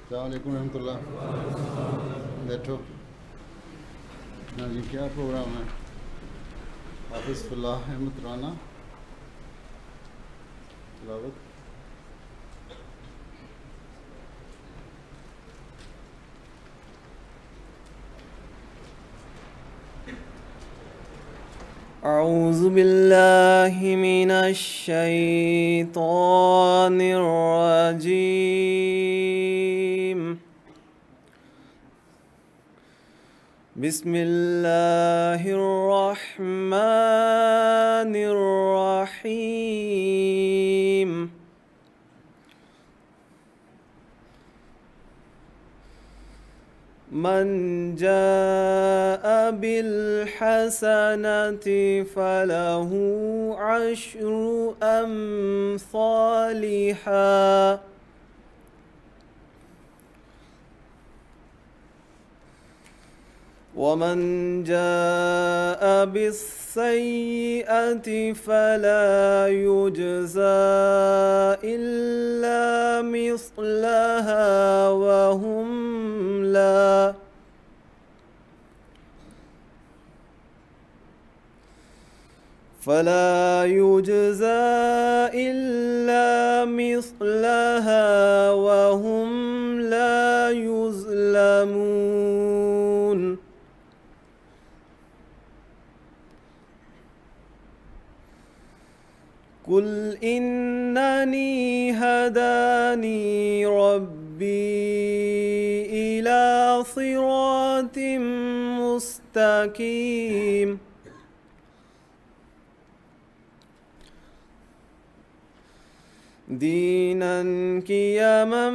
السلام علیکم ورحمۃ اللہ. بیٹھو. ہاں جی، کیا پروگرام ہے؟ حافظ فلاح احمد رانا تلاوت. اعوذ باللہ من الشیطان الرجیم. بسم اللہ الرحمن الرحیم. من جاء بالحسنة فله عشر أمثالها ومن جاء بالسيئة فلا يجزى إلا مثلها وهم فلا يجزى إلا مثلها وهم لا يظلمون. قل إنني هداني ربي إلى صراط مستقيم دينا قيما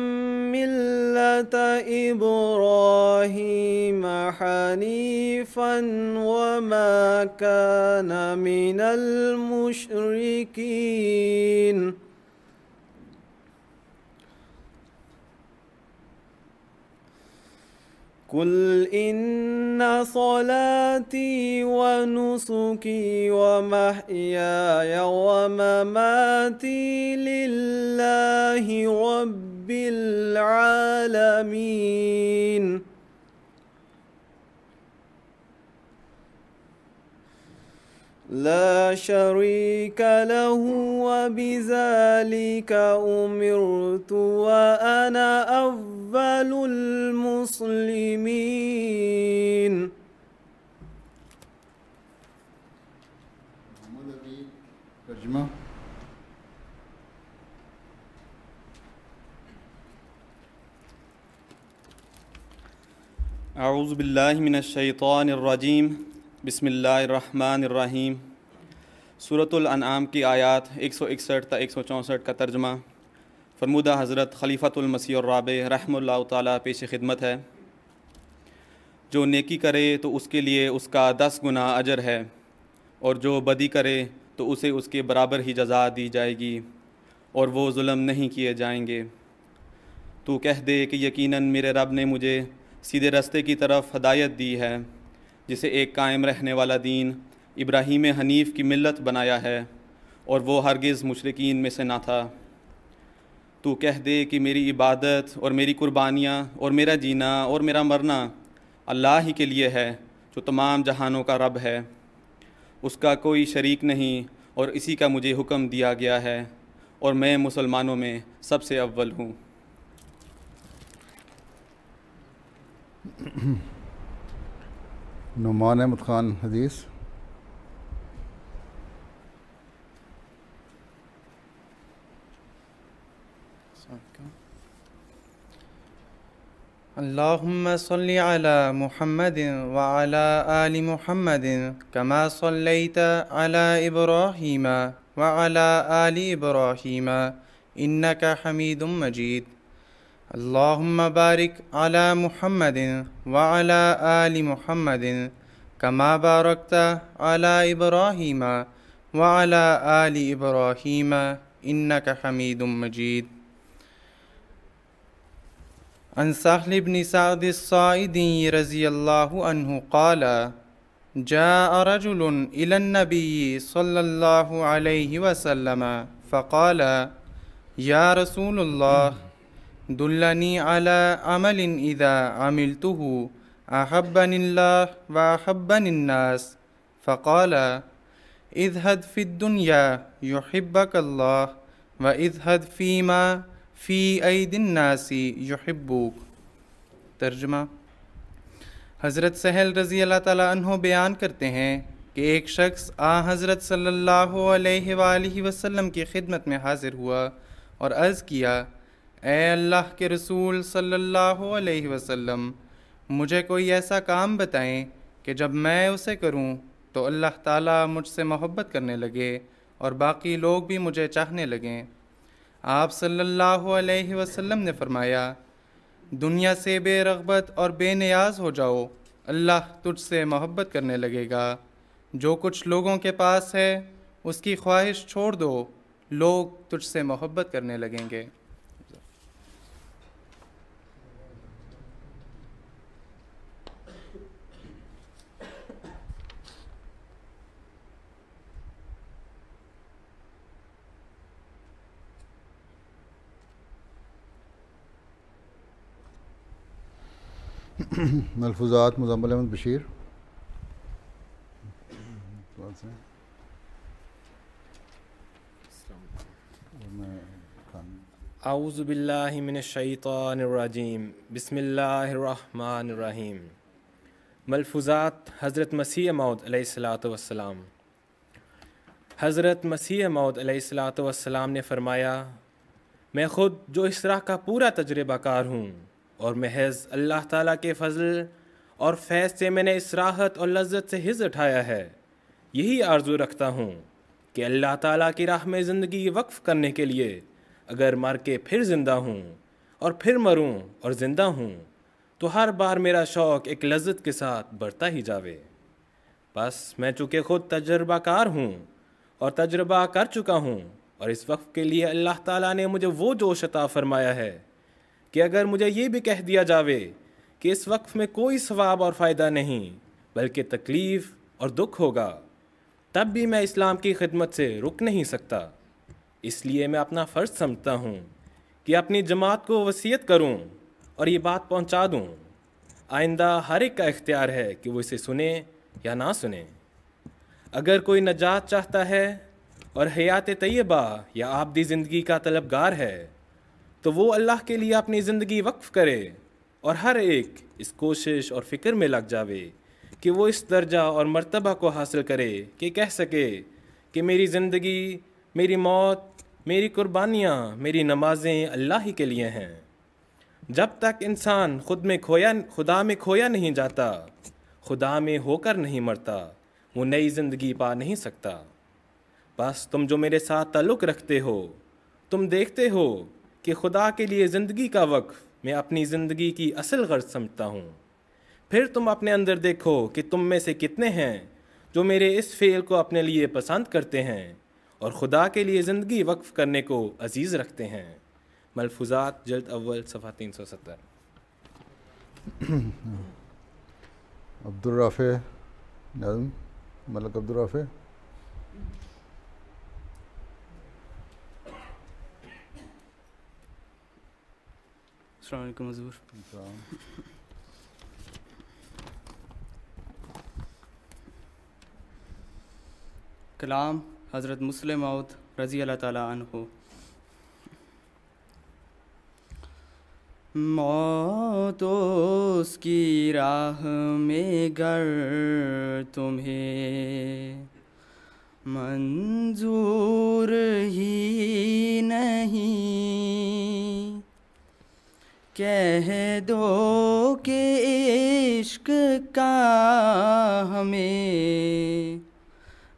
ملة إبراهيم حنيفا وما كان من المشركين. قل إن صلاتي ونسكي ومحياي ومماتي لله رب العالمين لا شريك له وبذلك أمرت وأنا أول المسلمين. محمد حبیب ترجمہ. اعوذ باللہ من الشیطان الرجیم. بسم اللہ الرحمن الرحیم. سورۃ الانعام کی آیات 161 تا 164 کا ترجمہ فرمودہ حضرت خلیفۃ المسیح الرابع رحمہ اللہ تعالیٰ پیش خدمت ہے. جو نیکی کرے تو اس کے لیے اس کا 10 گنا اجر ہے، اور جو بدی کرے تو اسے اس کے برابر ہی جزا دی جائے گی، اور وہ ظلم نہیں کیے جائیں گے. تو کہہ دے کہ یقیناً میرے رب نے مجھے سیدھے راستے کی طرف ہدایت دی ہے، جسے ایک قائم رہنے والا دین ابراہیم حنیف کی ملت بنایا ہے، اور وہ ہرگز مشرکین میں سے نہ تھا. تو کہہ دے کہ میری عبادت اور میری قربانیاں اور میرا جینا اور میرا مرنا اللہ ہی کے لیے ہے، جو تمام جہانوں کا رب ہے، اس کا کوئی شریک نہیں، اور اسی کا مجھے حکم دیا گیا ہے، اور میں مسلمانوں میں سب سے اول ہوں. نعمان احمد خان حدیث. اللہم صلی علی محمد وعلی آل محمد کما صلیت علی ابراہیم وعلی آل ابراہیم انکا حمید مجید. اللہم بارک علی محمد وعلی آل محمد کما بارکت علی ابراہیم وعلی آل ابراہیم انکا حمید مجید. عن سہل بن سعد الساعدی رضی اللہ عنہ قال جاء رجل إلى النبي صلى الله عليه وسلم فقال يا رسول الله دلنی علی عمل اذا عملته احبنی اللہ واحبنی الناس فقال اذهد فی الدنیا یحبک اللہ واذهد فیما فی اید الناس یحبوک۔ ترجمہ: حضرت سہل رضی اللہ تعالیٰ عنہ بیان کرتے ہیں کہ ایک شخص حضرت صلی اللہ علیہ وآلہ وسلم کی خدمت میں حاضر ہوا اور عرض کیا: اے اللہ کے رسول صلی اللہ علیہ وسلم، مجھے کوئی ایسا کام بتائیں کہ جب میں اسے کروں تو اللہ تعالیٰ مجھ سے محبت کرنے لگے اور باقی لوگ بھی مجھے چاہنے لگیں۔ آپ صلی اللہ علیہ وسلم نے فرمایا: دنیا سے بے رغبت اور بے نیاز ہو جاؤ، اللہ تجھ سے محبت کرنے لگے گا۔ جو کچھ لوگوں کے پاس ہے اس کی خواہش چھوڑ دو، لوگ تجھ سے محبت کرنے لگیں گے۔ ملفوظات مزمل احمد بشیر۔ اعوذ باللہ من الشیطان الرجیم، بسم اللہ الرحمن الرحیم۔ ملفوظات حضرت مسیح موعود علیہ الصلاۃ والسلام۔ حضرت مسیح موعود علیہ الصلاۃ والسلام نے فرمایا: میں خود جو اس راہ کا پورا تجربہ کار ہوں اور محض اللہ تعالیٰ کے فضل اور فیض سے میں نے اس راحت اور لذت سے حظ اٹھایا ہے، یہی آرزو رکھتا ہوں کہ اللہ تعالیٰ کی راہ میں زندگی وقف کرنے کے لیے اگر مر کے پھر زندہ ہوں اور پھر مروں اور زندہ ہوں تو ہر بار میرا شوق ایک لذت کے ساتھ بڑھتا ہی جاوے۔ بس میں چونکہ خود تجربہ کار ہوں اور تجربہ کر چکا ہوں، اور اس وقت کے لیے اللہ تعالیٰ نے مجھے وہ جوش عطا فرمایا ہے کہ اگر مجھے یہ بھی کہہ دیا جاوے کہ اس وقت میں کوئی ثواب اور فائدہ نہیں بلکہ تکلیف اور دکھ ہوگا، تب بھی میں اسلام کی خدمت سے رک نہیں سکتا۔ اس لیے میں اپنا فرض سمجھتا ہوں کہ اپنی جماعت کو وصیت کروں اور یہ بات پہنچا دوں۔ آئندہ ہر ایک کا اختیار ہے کہ وہ اسے سنے یا نہ سنے۔ اگر کوئی نجات چاہتا ہے اور حیات طیبہ یا آبدی زندگی کا طلبگار ہے تو وہ اللہ کے لیے اپنی زندگی وقف کرے اور ہر ایک اس کوشش اور فکر میں لگ جاوے کہ وہ اس درجہ اور مرتبہ کو حاصل کرے کہ کہہ سکے کہ میری زندگی، میری موت، میری قربانیاں، میری نمازیں اللہ ہی کے لیے ہیں۔ جب تک انسان خدا میں کھویا نہیں جاتا، خدا میں ہو کر نہیں مرتا، وہ نئی زندگی پا نہیں سکتا۔ بس تم جو میرے ساتھ تعلق رکھتے ہو، تم دیکھتے ہو کہ خدا کے لیے زندگی کا وقف میں اپنی زندگی کی اصل غرض سمجھتا ہوں۔ پھر تم اپنے اندر دیکھو کہ تم میں سے کتنے ہیں جو میرے اس فعل کو اپنے لیے پسند کرتے ہیں اور خدا کے لیے زندگی وقف کرنے کو عزیز رکھتے ہیں۔ ملفوظات جلد اول صفحہ 370۔ عبدالرافع نظم، ملک عبدالرافع۔ السلام علیکم حضور۔ کلام حضرت مسلم موعود رضی اللہ تعالیٰ عنہ۔ موت اس کی راہ میں گر تمہیں منظور ہی نہیں، کہہ دو کہ عشق کا ہمیں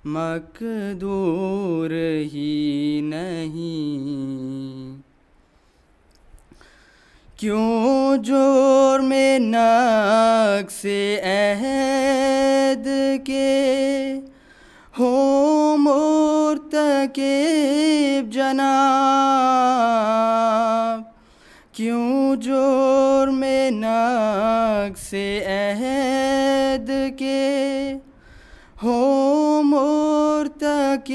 مقدور ہی نہیں، کیوں جرم نقص عہد کے ہو مرتکب جناب، کیوں جرم نقص عہد کے ہو مرتکب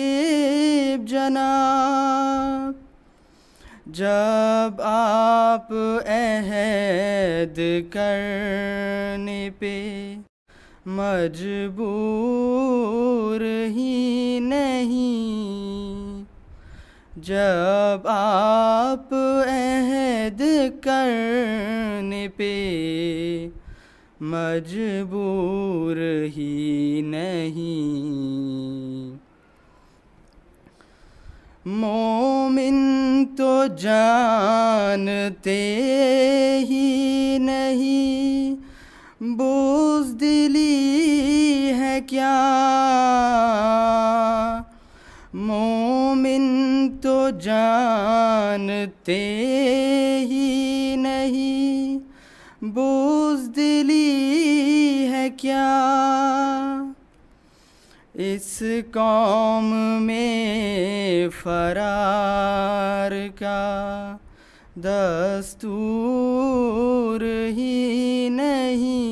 جناب، جب آپ عہد کرنے پہ مجبور ہی نہیں، جب آپ عہد کرنے پہ مجبور ہی نہیں، مومن تو جانتے ہی نہیں بزدلی ہے کیا، مومن تو جانتے ہی نہیں بزدلی ہے کیا، اس قوم میں فرار کا دستور ہی نہیں،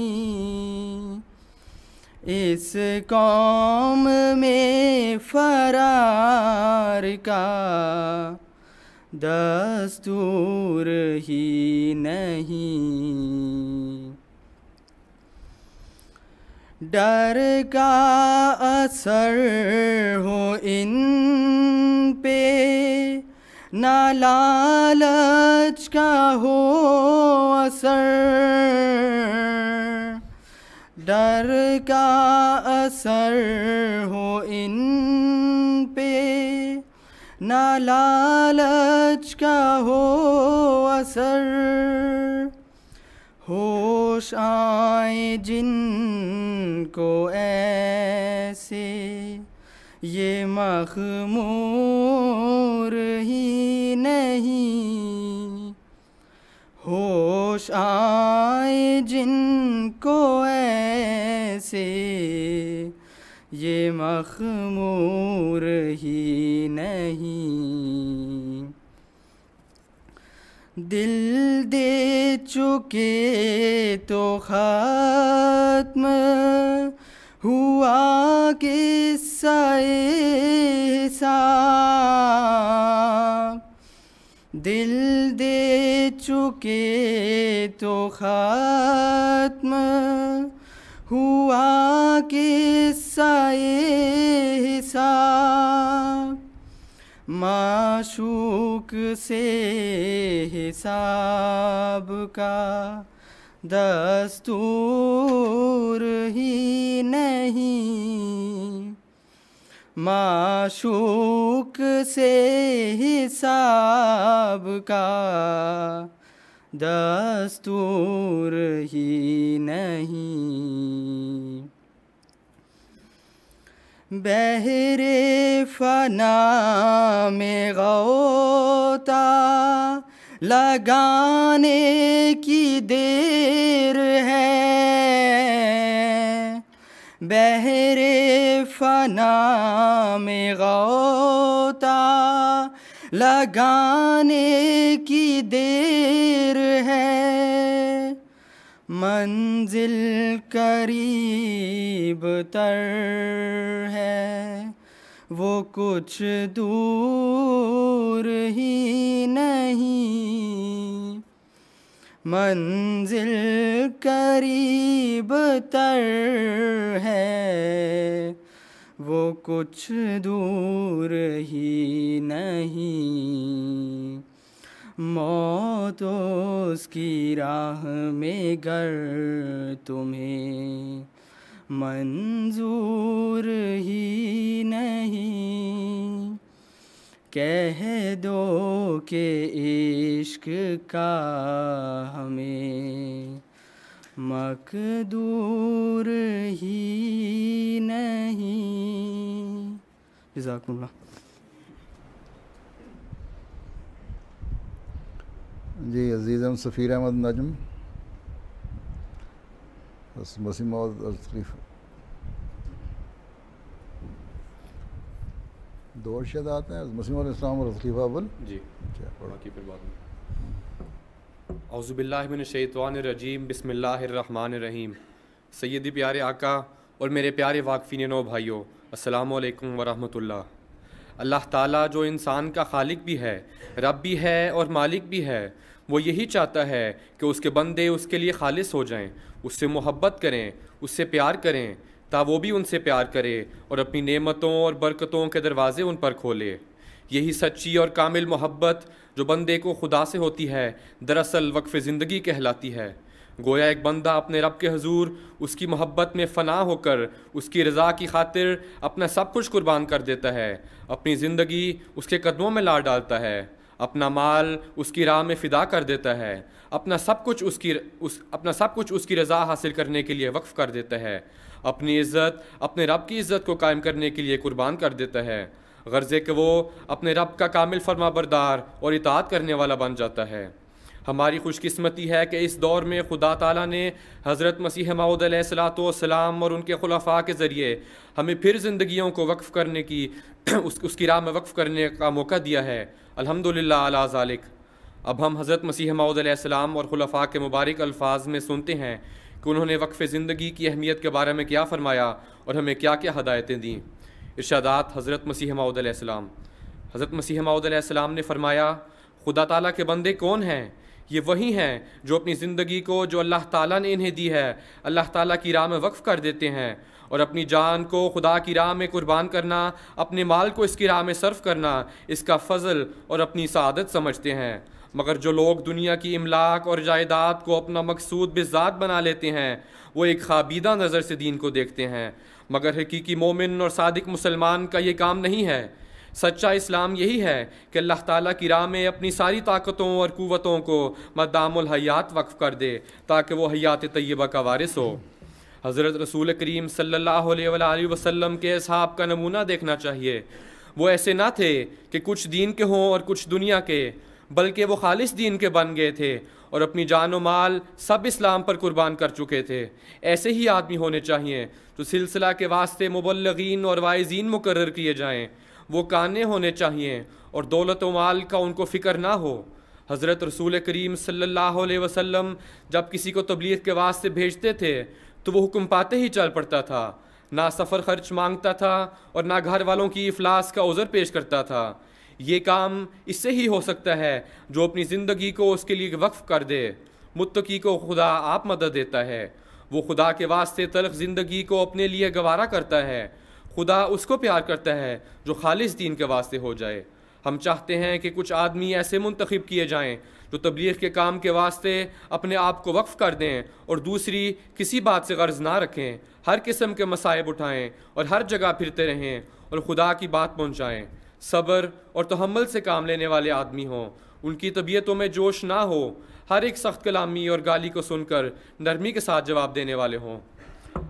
اس قوم میں فرار کا دستور ہی نہیں، ڈر کا اثر ہو ان پہ نہ لالچ کا ہو اثر، ڈر کا اثر ہو ان پہ نہ لالچ کا ہو اثر، ہوش آئے جن کو ایسے یہ مخمور ہی نہیں، ہوش آئے جن کو ایسے یہ مخمور ہی نہیں، دل دے چکے تو ختم ہوا قصہ حساب، دل دے چکے تو ختم ہوا قصہ حساب، معشوق سے حساب کا دستور ہی نہیں، معشوق سے حساب کا دستور ہی نہیں، بحر فنا میں غوطہ لگانے کی دیر ہے، بحر فنا میں غوطہ لگانے کی دیر ہے، منزل قریب تر ہے وہ کچھ دور ہی نہیں، منزل قریب تر ہے وہ کچھ دور ہی نہیں، موت اس کی راہ میں گر تمہیں منظور ہی نہیں، کہہ دو کہ عشق کا ہمیں مقدور ہی نہیں۔ جزاکم اللہ۔ جی عزیزم سفیر احمد نجم، مسیح موعود خلیفہ، دو ارشادات ہیں، مسیح موعود اسلام اور خلیفہ اول۔ جی باقی پھر بعد میں۔ اعوذ باللہ من الشیطان الرجیم، بسم اللہ الرحمن الرحیم۔ سیدی پیارے آقا اور میرے پیارے واقفین نو بھائیوں، السلام علیکم ورحمۃ اللہ۔ اللہ تعالیٰ جو انسان کا خالق بھی ہے، رب بھی ہے اور مالک بھی ہے، وہ یہی چاہتا ہے کہ اس کے بندے اس کے لیے خالص ہو جائیں، اس سے محبت کریں، اس سے پیار کریں، تا وہ بھی ان سے پیار کرے اور اپنی نعمتوں اور برکتوں کے دروازے ان پر کھولے۔ یہی سچی اور کامل محبت جو بندے کو خدا سے ہوتی ہے دراصل وقف زندگی کہلاتی ہے۔ گویا ایک بندہ اپنے رب کے حضور اس کی محبت میں فنا ہو کر اس کی رضا کی خاطر اپنا سب کچھ قربان کر دیتا ہے، اپنی زندگی اس کے قدموں میں لا ڈالتا ہے، اپنا مال اس کی راہ میں فدا کر دیتا ہے، اپنا سب کچھ اس کی رضا حاصل کرنے کے لیے وقف کر دیتا ہے، اپنی عزت اپنے رب کی عزت کو قائم کرنے کے لیے قربان کر دیتا ہے، غرضے کہ وہ اپنے رب کا کامل فرما بردار اور اطاعت کرنے والا بن جاتا ہے۔ ہماری خوش قسمتی ہے کہ اس دور میں خدا تعالیٰ نے حضرت مسیح موعود علیہ الصلاۃ والسلام اور ان کے خلفاء کے ذریعے ہمیں پھر زندگیوں کو وقف کرنے کی اس کی راہ میں وقف کرنے کا موقع دیا ہے۔ الحمدللہ علی ذالک۔ اب ہم حضرت مسیح موعود علیہ السلام اور خلفاء کے مبارک الفاظ میں سنتے ہیں کہ انہوں نے وقف زندگی کی اہمیت کے بارے میں کیا فرمایا اور ہمیں کیا کیا ہدایتیں دیں۔ ارشادات حضرت مسیح موعود علیہ السلام۔ حضرت مسیح موعود علیہ السلام نے فرمایا، خدا تعالیٰ کے بندے کون ہیں؟ یہ وہی ہیں جو اپنی زندگی کو جو اللہ تعالیٰ نے انہیں دی ہے اللہ تعالیٰ کی راہ میں وقف کر دیتے ہیں، اور اپنی جان کو خدا کی راہ میں قربان کرنا، اپنے مال کو اس کی راہ میں صرف کرنا اس کا فضل اور اپنی سعادت سمجھتے ہیں۔ مگر جو لوگ دنیا کی املاک اور جائیداد کو اپنا مقصود بذات بنا لیتے ہیں، وہ ایک خوابیدہ نظر سے دین کو دیکھتے ہیں، مگر حقیقی مومن اور صادق مسلمان کا یہ کام نہیں ہے۔ سچا اسلام یہی ہے کہ اللہ تعالیٰ کی راہ میں اپنی ساری طاقتوں اور قوتوں کو مدام الحیات وقف کر دے تاکہ وہ حیات طیبہ کا وارث ہو۔ حضرت رسول کریم صلی اللہ علیہ وآلہ وسلم کے اصحاب کا نمونہ دیکھنا چاہیے۔ وہ ایسے نہ تھے کہ کچھ دین کے ہوں اور کچھ دنیا کے، بلکہ وہ خالص دین کے بن گئے تھے اور اپنی جان و مال سب اسلام پر قربان کر چکے تھے۔ ایسے ہی آدمی ہونے چاہیے جو سلسلہ کے واسطے مبلغین اور واعظین مقرر کیے جائیں، وہ کانے ہونے چاہیے اور دولت و مال کا ان کو فکر نہ ہو۔ حضرت رسول کریم صلی اللہ علیہ وسلم جب کسی کو تبلیغ کے واسطے بھیجتے تھے تو وہ حکم پاتے ہی چل پڑتا تھا، نہ سفر خرچ مانگتا تھا اور نہ گھر والوں کی افلاس کا عذر پیش کرتا تھا۔ یہ کام اس سے ہی ہو سکتا ہے جو اپنی زندگی کو اس کے لیے وقف کر دے۔ متقی کو خدا آپ مدد دیتا ہے، وہ خدا کے واسطے تلخ زندگی کو اپنے لیے گوارا کرتا ہے۔ خدا اس کو پیار کرتا ہے جو خالص دین کے واسطے ہو جائے۔ ہم چاہتے ہیں کہ کچھ آدمی ایسے منتخب کیے جائیں جو تبلیغ کے کام کے واسطے اپنے آپ کو وقف کر دیں اور دوسری کسی بات سے غرض نہ رکھیں، ہر قسم کے مصائب اٹھائیں اور ہر جگہ پھرتے رہیں اور خدا کی بات پہنچائیں۔ صبر اور تحمل سے کام لینے والے آدمی ہوں، ان کی طبیعتوں میں جوش نہ ہو، ہر ایک سخت کلامی اور گالی کو سن کر نرمی کے ساتھ جواب دینے والے ہوں۔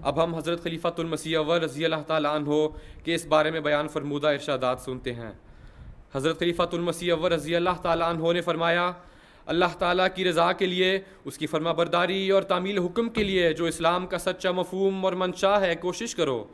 اب ہم حضرت خلیفۃ المسیح اول رضی اللہ تعالیٰ عنہ کے اس بارے میں بیان فرمودہ ارشادات سنتے ہیں۔ حضرت خلیفۃ المسیح اول رضی اللہ تعالیٰ عنہ نے فرمایا، اللہ تعالیٰ کی رضا کے لیے، اس کی فرما برداری اور تعمیل حکم کے لیے جو اسلام کا سچا مفہوم اور منشا ہے، کوشش کرو۔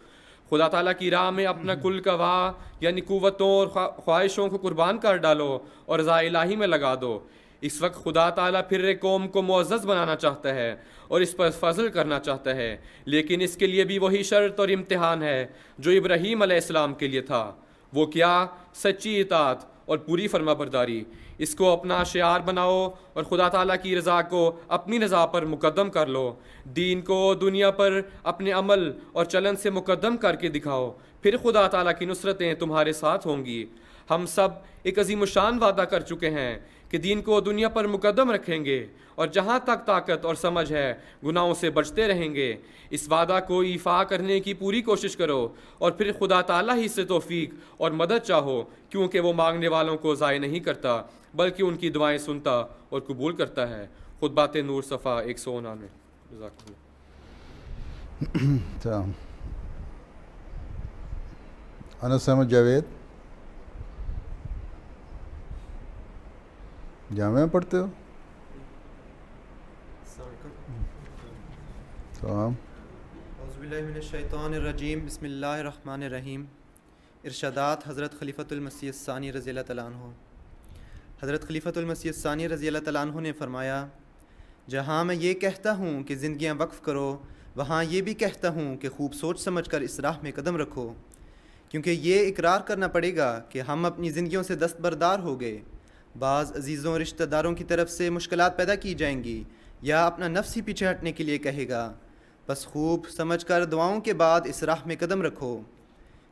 خدا تعالیٰ کی راہ میں اپنا کل کا واہ یعنی قوتوں اور خواہشوں کو قربان کر ڈالو اور رضا الہی میں لگا دو۔ اس وقت خدا تعالیٰ پھر قوم کو معزز بنانا چاہتا ہے اور اس پر فضل کرنا چاہتا ہے، لیکن اس کے لیے بھی وہی شرط اور امتحان ہے جو ابراہیم علیہ السلام کے لیے تھا۔ وہ کیا؟ سچی اطاعت اور پوری فرما برداری۔ اس کو اپنا شعار بناؤ اور خدا تعالیٰ کی رضا کو اپنی رضا پر مقدم کر لو۔ دین کو دنیا پر اپنے عمل اور چلن سے مقدم کر کے دکھاؤ، پھر خدا تعالیٰ کی نصرتیں تمہارے ساتھ ہوں گی۔ ہم سب ایک عظیم الشان وعدہ کر چکے ہیں کہ دین کو دنیا پر مقدم رکھیں گے اور جہاں تک طاقت اور سمجھ ہے گناہوں سے بچتے رہیں گے۔ اس وعدہ کو ایفا کرنے کی پوری کوشش کرو اور پھر خدا تعالیٰ ہی سے توفیق اور مدد چاہو، کیونکہ وہ مانگنے والوں کو ضائع نہیں کرتا بلکہ ان کی دعائیں سنتا اور قبول کرتا ہے۔ خطبات نور صفحہ 199۔ جزاک اللہ۔ انس احمد جاوید، جامعہ پڑھتے ہو؟ سلام۔ اعوذ باللہ من الشیطان الرجیم، بسم اللہ الرحمن الرحیم۔ ارشادات حضرت خلیفۃ المسیح الثانی رضی اللہ تعالیٰ عنہ۔ حضرت خلیفۃ المسیح الثانی رضی اللہ تعالیٰ عنہ نے فرمایا، جہاں میں یہ کہتا ہوں کہ زندگیاں وقف کرو، وہاں یہ بھی کہتا ہوں کہ خوب سوچ سمجھ کر اس راہ میں قدم رکھو، کیونکہ یہ اقرار کرنا پڑے گا کہ ہم اپنی زندگیوں سے دستبردار ہو گئے۔ بعض عزیزوں اور رشتہ داروں کی طرف سے مشکلات پیدا کی جائیں گی یا اپنا نفس ہی پیچھے ہٹنے کے لیے کہے گا، بس خوب سمجھ کر دعاؤں کے بعد اس راہ میں قدم رکھو۔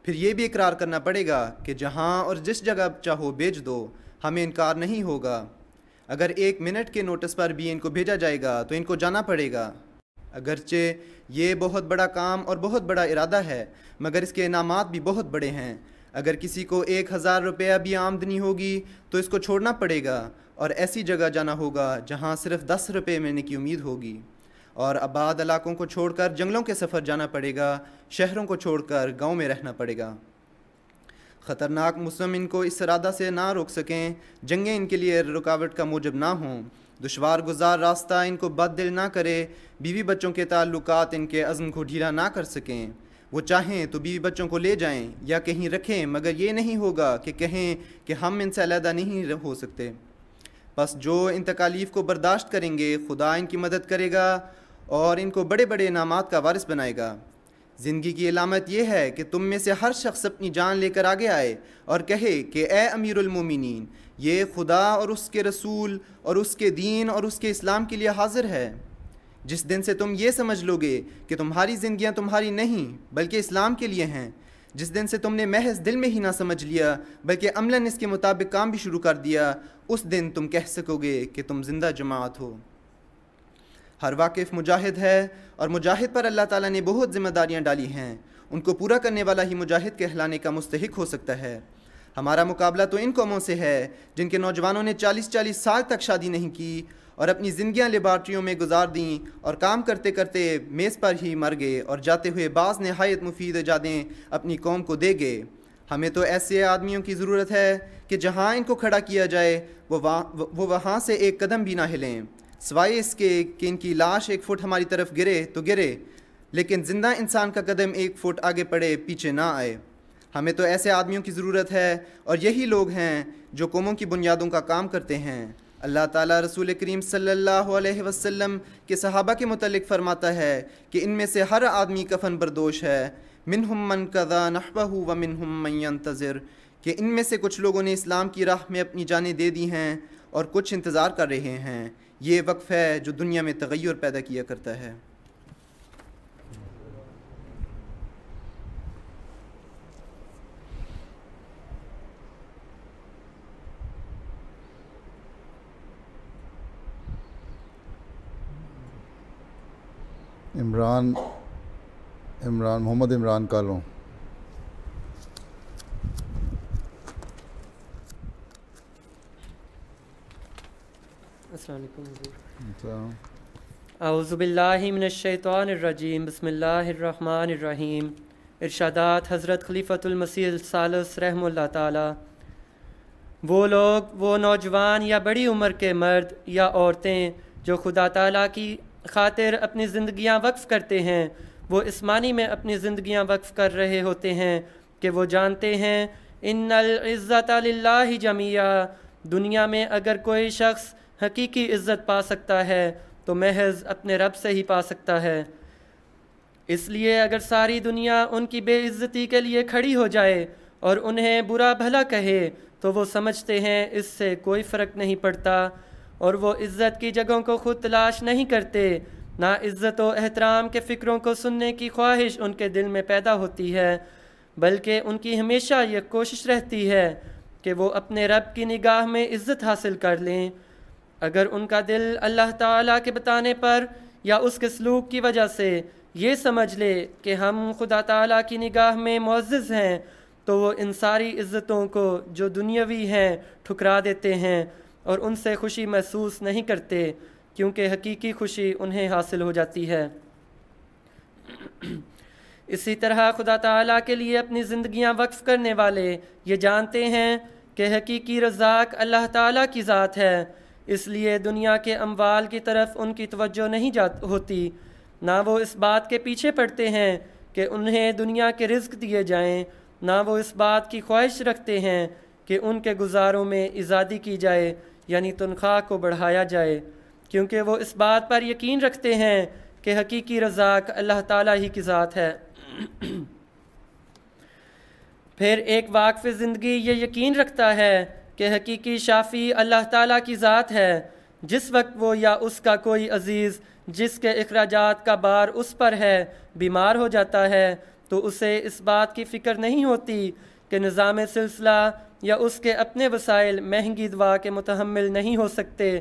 پھر یہ بھی اقرار کرنا پڑے گا کہ جہاں اور جس جگہ چاہو بھیج دو، ہمیں انکار نہیں ہوگا۔ اگر 1 منٹ کے نوٹس پر بھی ان کو بھیجا جائے گا تو ان کو جانا پڑے گا۔ اگرچہ یہ بہت بڑا کام اور بہت بڑا ارادہ ہے، مگر اس کے انعامات بھی بہت بڑے ہیں۔ اگر کسی کو 1000 روپیہ بھی آمدنی ہوگی تو اس کو چھوڑنا پڑے گا اور ایسی جگہ جانا ہوگا جہاں صرف 10 روپے ملنے کی امید ہوگی، اور آباد علاقوں کو چھوڑ کر جنگلوں کے سفر جانا پڑے گا، شہروں کو چھوڑ کر گاؤں میں رہنا پڑے گا۔ خطرناک موسم ان کو اس ارادہ سے نہ روک سکیں، جنگیں ان کے لیے رکاوٹ کا موجب نہ ہوں، دشوار گزار راستہ ان کو بد دل نہ کرے، بیوی بچوں کے تعلقات ان کے عزم کو ڈھیلا نہ کر سکیں۔ وہ چاہیں تو بیوی بچوں کو لے جائیں یا کہیں رکھیں، مگر یہ نہیں ہوگا کہ کہیں کہ ہم ان سے علیحدہ نہیں ہو سکتے۔ بس جو ان تکالیف کو برداشت کریں گے، خدا ان کی مدد کرے گا اور ان کو بڑے بڑے انعامات کا وارث بنائے گا۔ زندگی کی علامت یہ ہے کہ تم میں سے ہر شخص اپنی جان لے کر آگے آئے اور کہے کہ اے امیر المومنین، یہ خدا اور اس کے رسول اور اس کے دین اور اس کے اسلام کے لیے حاضر ہے۔ جس دن سے تم یہ سمجھ لو گے کہ تمہاری زندگیاں تمہاری نہیں بلکہ اسلام کے لیے ہیں، جس دن سے تم نے محض دل میں ہی نہ سمجھ لیا بلکہ عملاً اس کے مطابق کام بھی شروع کر دیا، اس دن تم کہہ سکو گے کہ تم زندہ جماعت ہو۔ ہر واقف مجاہد ہے، اور مجاہد پر اللہ تعالیٰ نے بہت ذمہ داریاں ڈالی ہیں، ان کو پورا کرنے والا ہی مجاہد کہلانے کا مستحق ہو سکتا ہے۔ ہمارا مقابلہ تو ان قوموں سے ہے جن کے نوجوانوں نے 40 سال تک شادی نہیں کی اور اپنی زندگیاں لیبارٹریوں میں گزار دیں اور کام کرتے کرتے میز پر ہی مر گئے، اور جاتے ہوئے بعض نہایت مفید ایجادیں اپنی قوم کو دے گئے۔ ہمیں تو ایسے آدمیوں کی ضرورت ہے کہ جہاں ان کو کھڑا کیا جائے وہ وہاں سے ایک قدم بھی نہ ہلیں، سوائے اس کے کہ ان کی لاش 1 فٹ ہماری طرف گرے تو گرے، لیکن زندہ انسان کا قدم 1 فٹ آگے پڑے پیچھے نہ آئے۔ ہمیں تو ایسے آدمیوں کی ضرورت ہے، اور یہی لوگ ہیں جو قوموں کی بنیادوں کا کام کرتے ہیں۔ اللہ تعالیٰ رسول کریم صلی اللہ علیہ وسلم کے صحابہ کے متعلق فرماتا ہے کہ ان میں سے ہر آدمی کفن بردوش ہے، منہم من قضا نحبہ ومنہم من ینتظر، کہ ان میں سے کچھ لوگوں نے اسلام کی راہ میں اپنی جانیں دے دی ہیں اور کچھ انتظار کر رہے ہیں۔ یہ وقف ہے جو دنیا میں تغیر پیدا کیا کرتا ہے۔ محمد عمران کالوں۔ السلام علیکم۔ اعوذ باللہ من الشیطان الرجیم، بسم اللہ الرحمن الرحیم۔ ارشادات حضرت خلیفۃ المسیح الثالث رحمہ اللہ تعالی۔ وہ لوگ، وہ نوجوان یا بڑی عمر کے مرد یا عورتیں جو خدا تعالیٰ کی خاطر اپنی زندگیاں وقف کرتے ہیں، وہ اس معنی میں اپنی زندگیاں وقف کر رہے ہوتے ہیں کہ وہ جانتے ہیں ان العزت للہ جمیعا، دنیا میں اگر کوئی شخص حقیقی عزت پا سکتا ہے تو محض اپنے رب سے ہی پا سکتا ہے۔ اس لیے اگر ساری دنیا ان کی بے عزتی کے لیے کھڑی ہو جائے اور انہیں برا بھلا کہے تو وہ سمجھتے ہیں اس سے کوئی فرق نہیں پڑتا، اور وہ عزت کی جگہوں کو خود تلاش نہیں کرتے، نہ عزت و احترام کے فکروں کو سننے کی خواہش ان کے دل میں پیدا ہوتی ہے، بلکہ ان کی ہمیشہ یہ کوشش رہتی ہے کہ وہ اپنے رب کی نگاہ میں عزت حاصل کر لیں۔ اگر ان کا دل اللہ تعالیٰ کے بتانے پر یا اس کے سلوک کی وجہ سے یہ سمجھ لے کہ ہم خدا تعالیٰ کی نگاہ میں معزز ہیں، تو وہ ان ساری عزتوں کو جو دنیاوی ہیں ٹھکرا دیتے ہیں اور ان سے خوشی محسوس نہیں کرتے، کیونکہ حقیقی خوشی انہیں حاصل ہو جاتی ہے۔ اسی طرح خدا تعالیٰ کے لیے اپنی زندگیاں وقف کرنے والے یہ جانتے ہیں کہ حقیقی رزاق اللہ تعالیٰ کی ذات ہے، اس لیے دنیا کے اموال کی طرف ان کی توجہ نہیں ہوتی، نہ وہ اس بات کے پیچھے پڑتے ہیں کہ انہیں دنیا کے رزق دیے جائیں، نہ وہ اس بات کی خواہش رکھتے ہیں کہ ان کے گزاروں میں ازادی کی جائے، یعنی تنخواہ کو بڑھایا جائے، کیونکہ وہ اس بات پر یقین رکھتے ہیں کہ حقیقی رزاق اللہ تعالیٰ ہی کی ذات ہے۔ پھر ایک واقف زندگی یہ یقین رکھتا ہے کہ حقیقی شافی اللہ تعالیٰ کی ذات ہے۔ جس وقت وہ یا اس کا کوئی عزیز جس کے اخراجات کا بار اس پر ہے بیمار ہو جاتا ہے تو اسے اس بات کی فکر نہیں ہوتی کہ نظام سلسلہ یا اس کے اپنے وسائل مہنگی دوا کے متحمل نہیں ہو سکتے،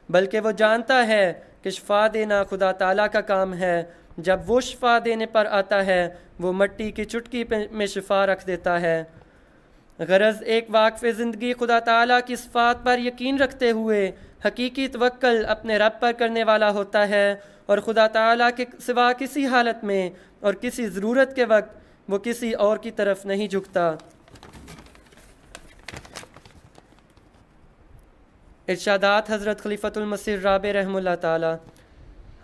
بلکہ وہ جانتا ہے کہ شفا دینا خدا تعالیٰ کا کام ہے۔ جب وہ شفا دینے پر آتا ہے وہ مٹی کی چٹکی میں شفا رکھ دیتا ہے۔ غرض ایک واقف زندگی خدا تعالیٰ کی صفات پر یقین رکھتے ہوئے حقیقی توکل اپنے رب پر کرنے والا ہوتا ہے، اور خدا تعالیٰ کے سوا کسی حالت میں اور کسی ضرورت کے وقت وہ کسی اور کی طرف نہیں جھکتا۔ ارشادات حضرت خلیفۃ المسیح الرابع رحمہ اللہ تعالیٰ۔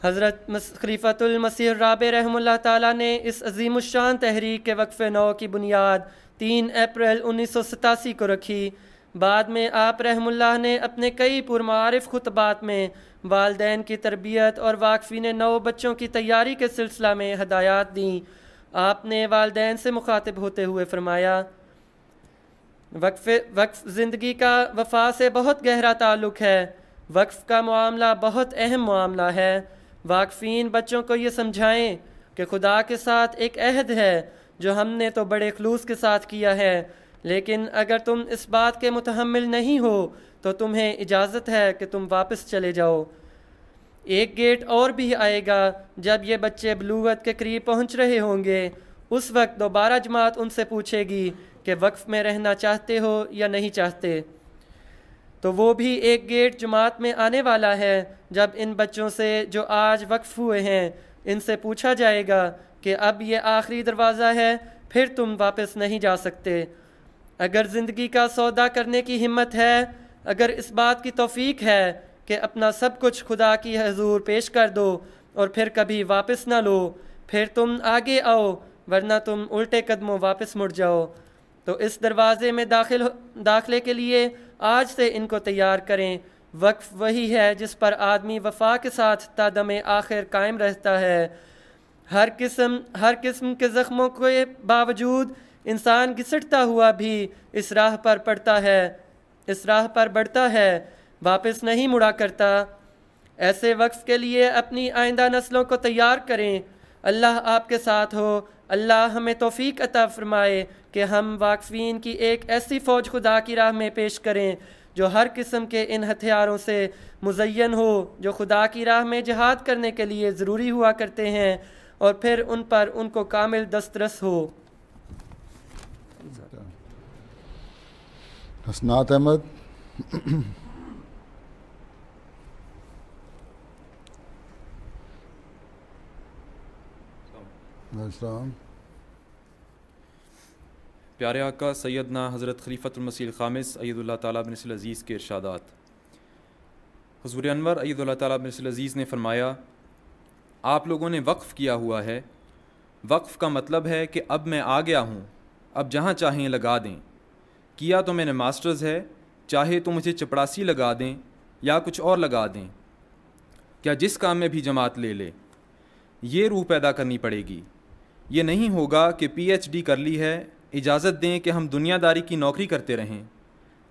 حضرت خلیفۃ المسیح الرابع رحمہ اللہ تعالیٰ نے اس عظیم الشان تحریک کے وقف نو کی بنیاد 3 اپریل 1987 کو رکھی۔ بعد میں آپ رحمہ اللہ نے اپنے کئی پرمعارف خطبات میں والدین کی تربیت اور واقفین نو بچوں کی تیاری کے سلسلہ میں ہدایات دیں۔ آپ نے والدین سے مخاطب ہوتے ہوئے فرمایا، وقف زندگی کا وفا سے بہت گہرا تعلق ہے۔ وقف کا معاملہ بہت اہم معاملہ ہے۔ واقفین بچوں کو یہ سمجھائیں کہ خدا کے ساتھ ایک عہد ہے جو ہم نے تو بڑے خلوص کے ساتھ کیا ہے، لیکن اگر تم اس بات کے متحمل نہیں ہو تو تمہیں اجازت ہے کہ تم واپس چلے جاؤ۔ ایک گیٹ اور بھی آئے گا جب یہ بچے بلوغت کے قریب پہنچ رہے ہوں گے۔ اس وقت دوبارہ جماعت ان سے پوچھے گی کہ وقف میں رہنا چاہتے ہو یا نہیں چاہتے، تو وہ بھی ایک گیٹ جماعت میں آنے والا ہے جب ان بچوں سے جو آج وقف ہوئے ہیں ان سے پوچھا جائے گا کہ اب یہ آخری دروازہ ہے، پھر تم واپس نہیں جا سکتے۔ اگر زندگی کا سودا کرنے کی ہمت ہے، اگر اس بات کی توفیق ہے کہ اپنا سب کچھ خدا کی حضور پیش کر دو اور پھر کبھی واپس نہ لو، پھر تم آگے آؤ، ورنہ تم الٹے قدموں واپس مڑ جاؤ۔ تو اس دروازے میں داخلے کے لیے آج سے ان کو تیار کریں۔ وقف وہی ہے جس پر آدمی وفا کے ساتھ تا دم آخر قائم رہتا ہے۔ ہر قسم کے زخموں کے باوجود انسان گھسٹتا ہوا بھی اس راہ پر بڑھتا ہے، واپس نہیں مڑا کرتا۔ ایسے وقف کے لیے اپنی آئندہ نسلوں کو تیار کریں۔ اللہ آپ کے ساتھ ہو۔ اللہ ہمیں توفیق عطا فرمائے کہ ہم واقفین کی ایک ایسی فوج خدا کی راہ میں پیش کریں جو ہر قسم کے ان ہتھیاروں سے مزین ہو جو خدا کی راہ میں جہاد کرنے کے لیے ضروری ہوا کرتے ہیں، اور پھر ان پر ان کو کامل دسترس ہو۔ حسنات احمد۔ السلام۔ پیارے آقا سیدنا حضرت خلیفۃ المسیح الخامس اید اللہ تعالیٰ بن نصر العزیز کے ارشادات۔ حضور انور اید اللہ تعالیٰ بن نصر العزیز نے فرمایا، آپ لوگوں نے وقف کیا ہوا ہے۔ وقف کا مطلب ہے کہ اب میں آ گیا ہوں، اب جہاں چاہیں لگا دیں۔ کیا تو میں نے ماسٹرز ہے، چاہے تو مجھے چپڑاسی لگا دیں یا کچھ اور لگا دیں، کیا جس کام میں بھی جماعت لے لے۔ یہ روح پیدا کرنی پڑے گی۔ یہ نہیں ہوگا کہ پی ایچ ڈی کر لی ہے، اجازت دیں کہ ہم دنیا داری کی نوکری کرتے رہیں۔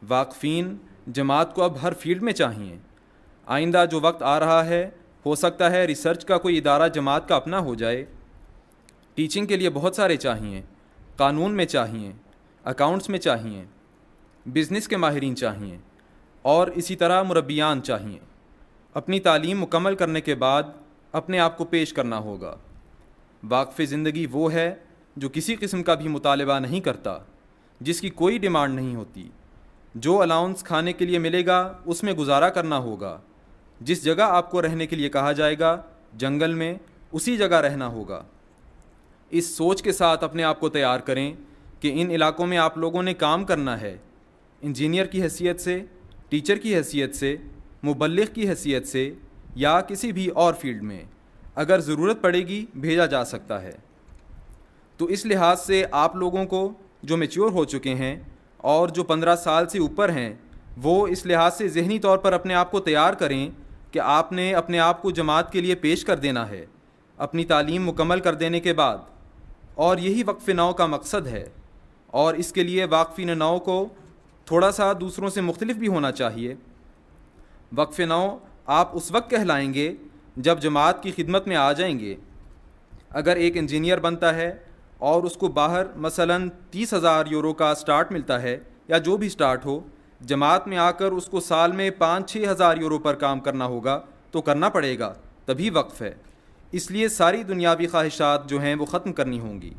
واقفین جماعت کو اب ہر فیلڈ میں چاہیے۔ آئندہ جو وقت آ رہا ہے، ہو سکتا ہے ریسرچ کا کوئی ادارہ جماعت کا اپنا ہو جائے۔ ٹیچنگ کے لیے بہت سارے چاہیے، قانون میں چاہیے، اکاؤنٹس میں چاہیے، بزنس کے ماہرین چاہیے، اور اسی طرح مربیان چاہیے۔ اپنی تعلیم مکمل کرنے کے بعد اپنے آپ کو پیش کرنا ہوگا۔ واقف زندگی وہ ہے جو کسی قسم کا بھی مطالبہ نہیں کرتا، جس کی کوئی ڈیمانڈ نہیں ہوتی۔ جو الاؤنس کھانے کے لیے ملے گا اس میں گزارا کرنا ہوگا۔ جس جگہ آپ کو رہنے کے لیے کہا جائے گا، جنگل میں، اسی جگہ رہنا ہوگا۔ اس سوچ کے ساتھ اپنے آپ کو تیار کریں کہ ان علاقوں میں آپ لوگوں نے کام کرنا ہے۔ انجینئر کی حیثیت سے، ٹیچر کی حیثیت سے، مبلغ کی حیثیت سے، یا کسی بھی اور فیلڈ میں اگر ضرورت پڑے گی بھیجا جا سکتا ہے۔ تو اس لحاظ سے آپ لوگوں کو جو میچور ہو چکے ہیں اور جو 15 سال سے اوپر ہیں، وہ اس لحاظ سے ذہنی طور پر اپنے آپ کو تیار کریں کہ آپ نے اپنے آپ کو جماعت کے لیے پیش کر دینا ہے اپنی تعلیم مکمل کر دینے کے بعد، اور یہی وقف نو کا مقصد ہے۔ اور اس کے لیے واقفین نو کو تھوڑا سا دوسروں سے مختلف بھی ہونا چاہیے۔ وقف نو آپ اس وقت کہلائیں گے جب جماعت کی خدمت میں آ جائیں گے۔ اگر ایک انجینئر بنتا ہے اور اس کو باہر مثلاً 30,000 یورو کا سٹارٹ ملتا ہے یا جو بھی سٹارٹ ہو، جماعت میں آ کر اس کو سال میں 5-6 ہزار یورو پر کام کرنا ہوگا تو کرنا پڑے گا، تبھی وقف ہے۔ اس لیے ساری دنیاوی خواہشات جو ہیں وہ ختم کرنی ہوں گی۔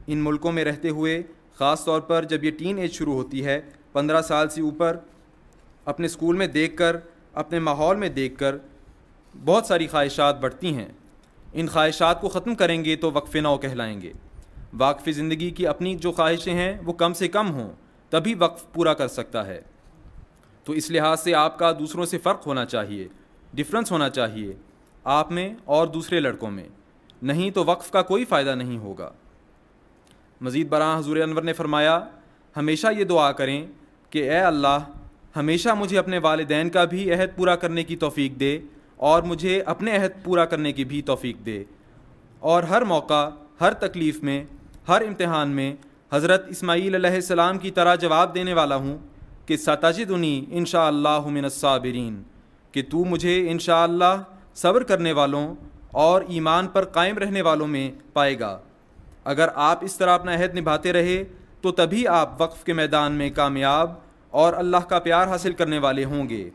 ان ملکوں میں رہتے ہوئے خاص طور پر جب یہ ٹین ایج شروع ہوتی ہے، 15 سال سے اوپر، اپنے اسکول میں دیکھ کر، اپنے ماحول میں دیکھ کر بہت ساری خواہشات بڑھتی ہیں۔ ان خواہشات کو ختم کریں گے تو وقف نو کہلائیں گے۔ واقف زندگی کی اپنی جو خواہشیں ہیں وہ کم سے کم ہوں، تبھی وقف پورا کر سکتا ہے۔ تو اس لحاظ سے آپ کا دوسروں سے فرق ہونا چاہیے، ڈفرنس ہونا چاہیے آپ میں اور دوسرے لڑکوں میں، نہیں تو وقف کا کوئی فائدہ نہیں ہوگا۔ مزید برآں حضور انور نے فرمایا، ہمیشہ یہ دعا کریں کہ اے اللہ ہمیشہ مجھے اپنے والدین کا بھی عہد پورا کرنے کی توفیق دے اور مجھے اپنے عہد پورا کرنے کی بھی توفیق دے، اور ہر موقع، ہر تکلیف میں، ہر امتحان میں حضرت اسماعیل علیہ السلام کی طرح جواب دینے والا ہوں کہ ستجدنی انشاءاللہ من الصابرین، کہ تو مجھے انشاءاللہ صبر کرنے والوں اور ایمان پر قائم رہنے والوں میں پائے گا۔ اگر آپ اس طرح اپنا عہد نبھاتے رہے تو تبھی آپ وقف کے میدان میں کامیاب اور اللہ کا پیار حاصل کرنے والے ہوں گے،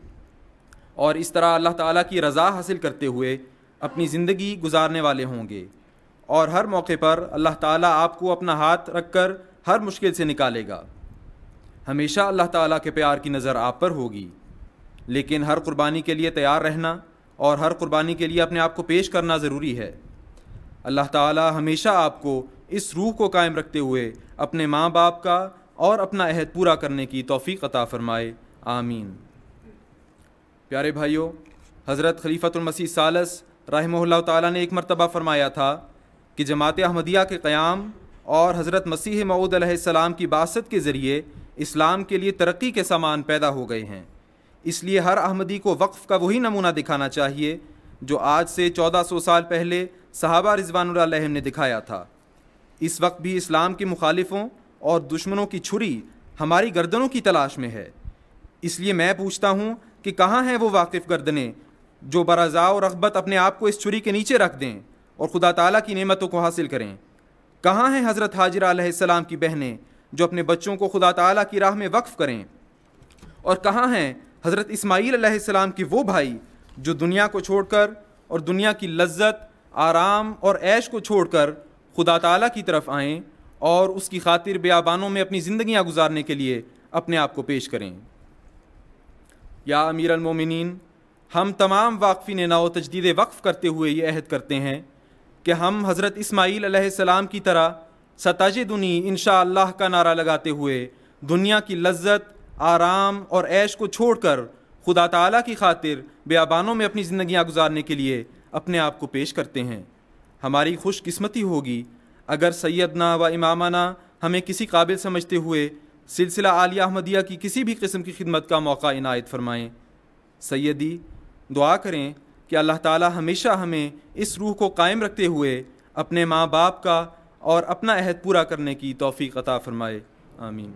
اور اس طرح اللہ تعالیٰ کی رضا حاصل کرتے ہوئے اپنی زندگی گزارنے والے ہوں گے، اور ہر موقع پر اللہ تعالیٰ آپ کو اپنا ہاتھ رکھ کر ہر مشکل سے نکالے گا۔ ہمیشہ اللہ تعالیٰ کے پیار کی نظر آپ پر ہوگی، لیکن ہر قربانی کے لیے تیار رہنا اور ہر قربانی کے لیے اپنے آپ کو پیش کرنا ضروری ہے۔ اللہ تعالیٰ ہمیشہ آپ کو اس روح کو قائم رکھتے ہوئے اپنے ماں باپ کا اور اپنا عہد پورا کرنے کی توفیق عطا فرمائے، آمین۔ پیارے بھائیوں، حضرت خلیفۃ المسیح ثالث رحمہ اللہ تعالیٰ نے ایک مرتبہ فرمایا تھا کہ جماعت احمدیہ کے قیام اور حضرت مسیح موعود علیہ السلام کی بعثت کے ذریعے اسلام کے لیے ترقی کے سامان پیدا ہو گئے ہیں۔ اس لیے ہر احمدی کو وقف کا وہی نمونہ دکھانا چاہیے جو آج سے 1400 سال پہلے صحابہ رضوان اللہ علیہم نے دکھایا تھا۔ اس وقت بھی اسلام کے مخالفوں اور دشمنوں کی چھری ہماری گردنوں کی تلاش میں ہے۔ اس لیے میں پوچھتا ہوں کہ کہاں ہیں وہ واقف گردنیں جو برضا و رغبت اپنے آپ کو اس چھری کے نیچے رکھ دیں اور خدا تعالیٰ کی نعمتوں کو حاصل کریں؟ کہاں ہیں حضرت حاجرہ علیہ السلام کی بہنیں جو اپنے بچوں کو خدا تعالیٰ کی راہ میں وقف کریں؟ اور کہاں ہیں حضرت اسماعیل علیہ السلام کے وہ بھائی جو دنیا کو چھوڑ کر اور دنیا کی لذت، آرام اور عیش کو چھوڑ کر خدا تعالیٰ کی طرف آئیں اور اس کی خاطر بیابانوں میں اپنی زندگیاں گزارنے کے لیے اپنے آپ کو پیش کریں؟ یا امیر المومنین، ہم تمام واقفین نو تجدید وقف کرتے ہوئے یہ عہد کرتے ہیں کہ ہم حضرت اسماعیل علیہ السلام کی طرح ستجدنی انشاءاللہ کا نعرہ لگاتے ہوئے دنیا کی لذت، آرام اور عیش کو چھوڑ کر خدا تعالیٰ کی خاطر بیابانوں میں اپنی زندگیاں گزارنے کے لیے اپنے آپ کو پیش کرتے ہیں۔ ہماری خوش قسمتی ہوگی اگر سیدنا و امامنا ہمیں کسی قابل سمجھتے ہوئے سلسلہ عالیہ احمدیہ کی کسی بھی قسم کی خدمت کا موقع عنایت فرمائیں۔ سیدی دعا کریں کہ اللہ تعالیٰ ہمیشہ ہمیں اس روح کو قائم رکھتے ہوئے اپنے ماں باپ کا اور اپنا عہد پورا کرنے کی توفیق عطا فرمائے، آمین۔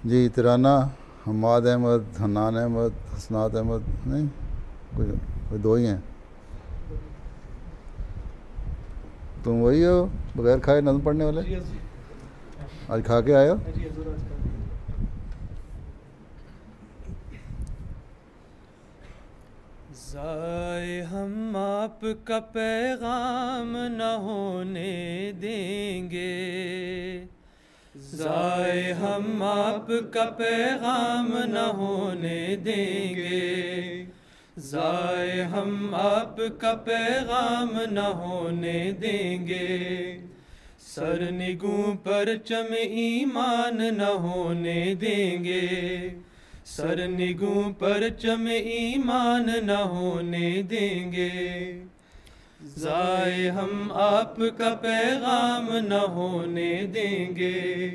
جی ترانہ حماد احمد، حنان احمد، حسنات احمد، نہیں کوئی دو ہی ہیں؟ تم وہی ہو بغیر کھائے نظم پڑھنے والے؟ آج کھا کے آئے ہو؟ ضائع ہم آپ کا پیغام نہ ہونے دیں گے، ضائع ہم آپ کا پیغام نہ ہونے دیں گے، ضائع ہم آپ کا پیغام نہ ہونے دیں گے، سرنگوں پرچم ایمان نہ ہونے دیں گے، سرنگوں پرچم ایمان نہ ہونے دیں گے، ضائع ہم آپ کا پیغام نہ ہونے دیں گے،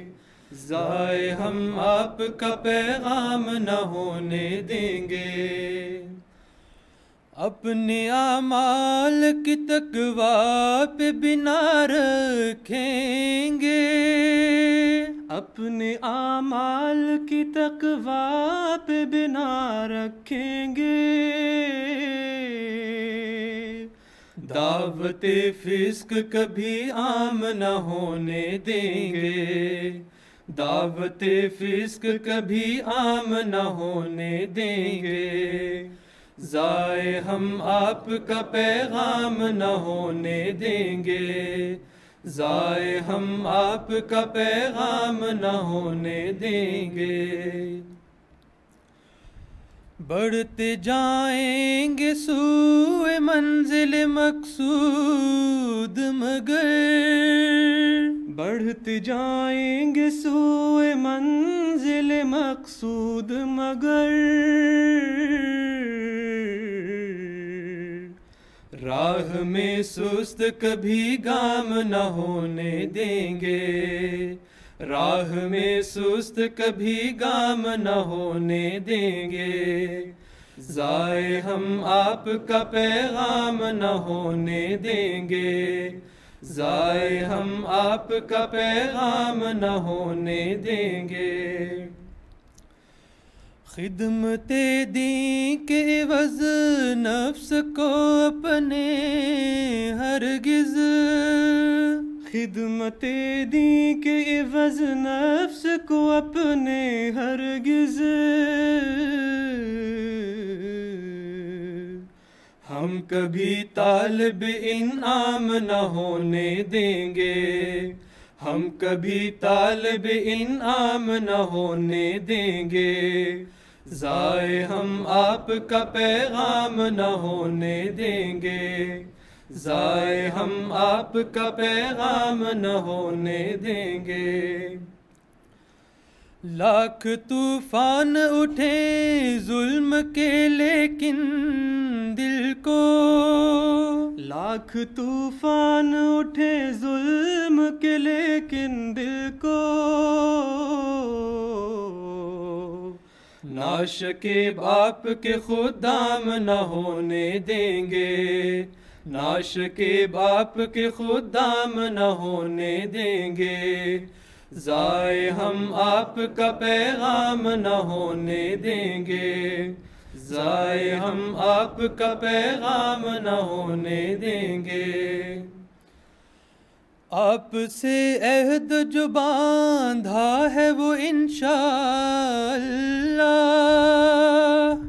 ضائع ہم آپ کا پیغام نہ ہونے دیں گے۔ اپنے اعمال کی تقویٰ پہ بنا رکھیں گے، اپنے اعمال کی تقویٰ پہ بنا رکھیں گے، دعوت فسق کبھی عام نہ ہونے دیں گے، دعوت فسق کبھی عام نہ ہونے دیں گے، ضائع ہم آپ کا پیغام نہ ہونے دیں گے، ضائع ہم آپ کا پیغام نہ ہونے دیں گے، بڑھتے جائیں گے سوئے منزل مقصود مگر، بڑھتے جائیں گے سوئے منزل مقصود مگر، راہ میں سست کبھی گام نہ ہونے دیں گے، راہ میں سست کبھی گام نہ ہونے دیں گے، ضائع ہم آپ کا پیغام نہ ہونے دیں گے، ضائع ہم آپ کا پیغام نہ ہونے دیں گے، خدمت دین کے عوض نفس کو اپنے ہرگز، خدمت دین کے عوض نفس کو اپنے ہرگز، ہم کبھی طالب انعام نہ ہونے دیں گے، ہم کبھی طالب انعام نہ ہونے دیں گے، ضائع ہم آپ کا پیغام نہ ہونے دیں گے، ضائع ہم آپ کا پیغام نہ ہونے دیں گے، لاکھ طوفان اٹھے ظلم کے لیکن دل کو، لاکھ طوفان اٹھے ظلم کے لیکن دل کو، ناشکے باپ کے خدام نہ ہونے دیں گے، ناشکے باپ کے خدام نہ ہونے دیں گے، ضائع ہم آپ کا پیغام نہ ہونے دیں گے، ضائع ہم آپ کا پیغام نہ ہونے دیں گے، آپ سے عہد جو باندھا ہے وہ انشاءاللہ،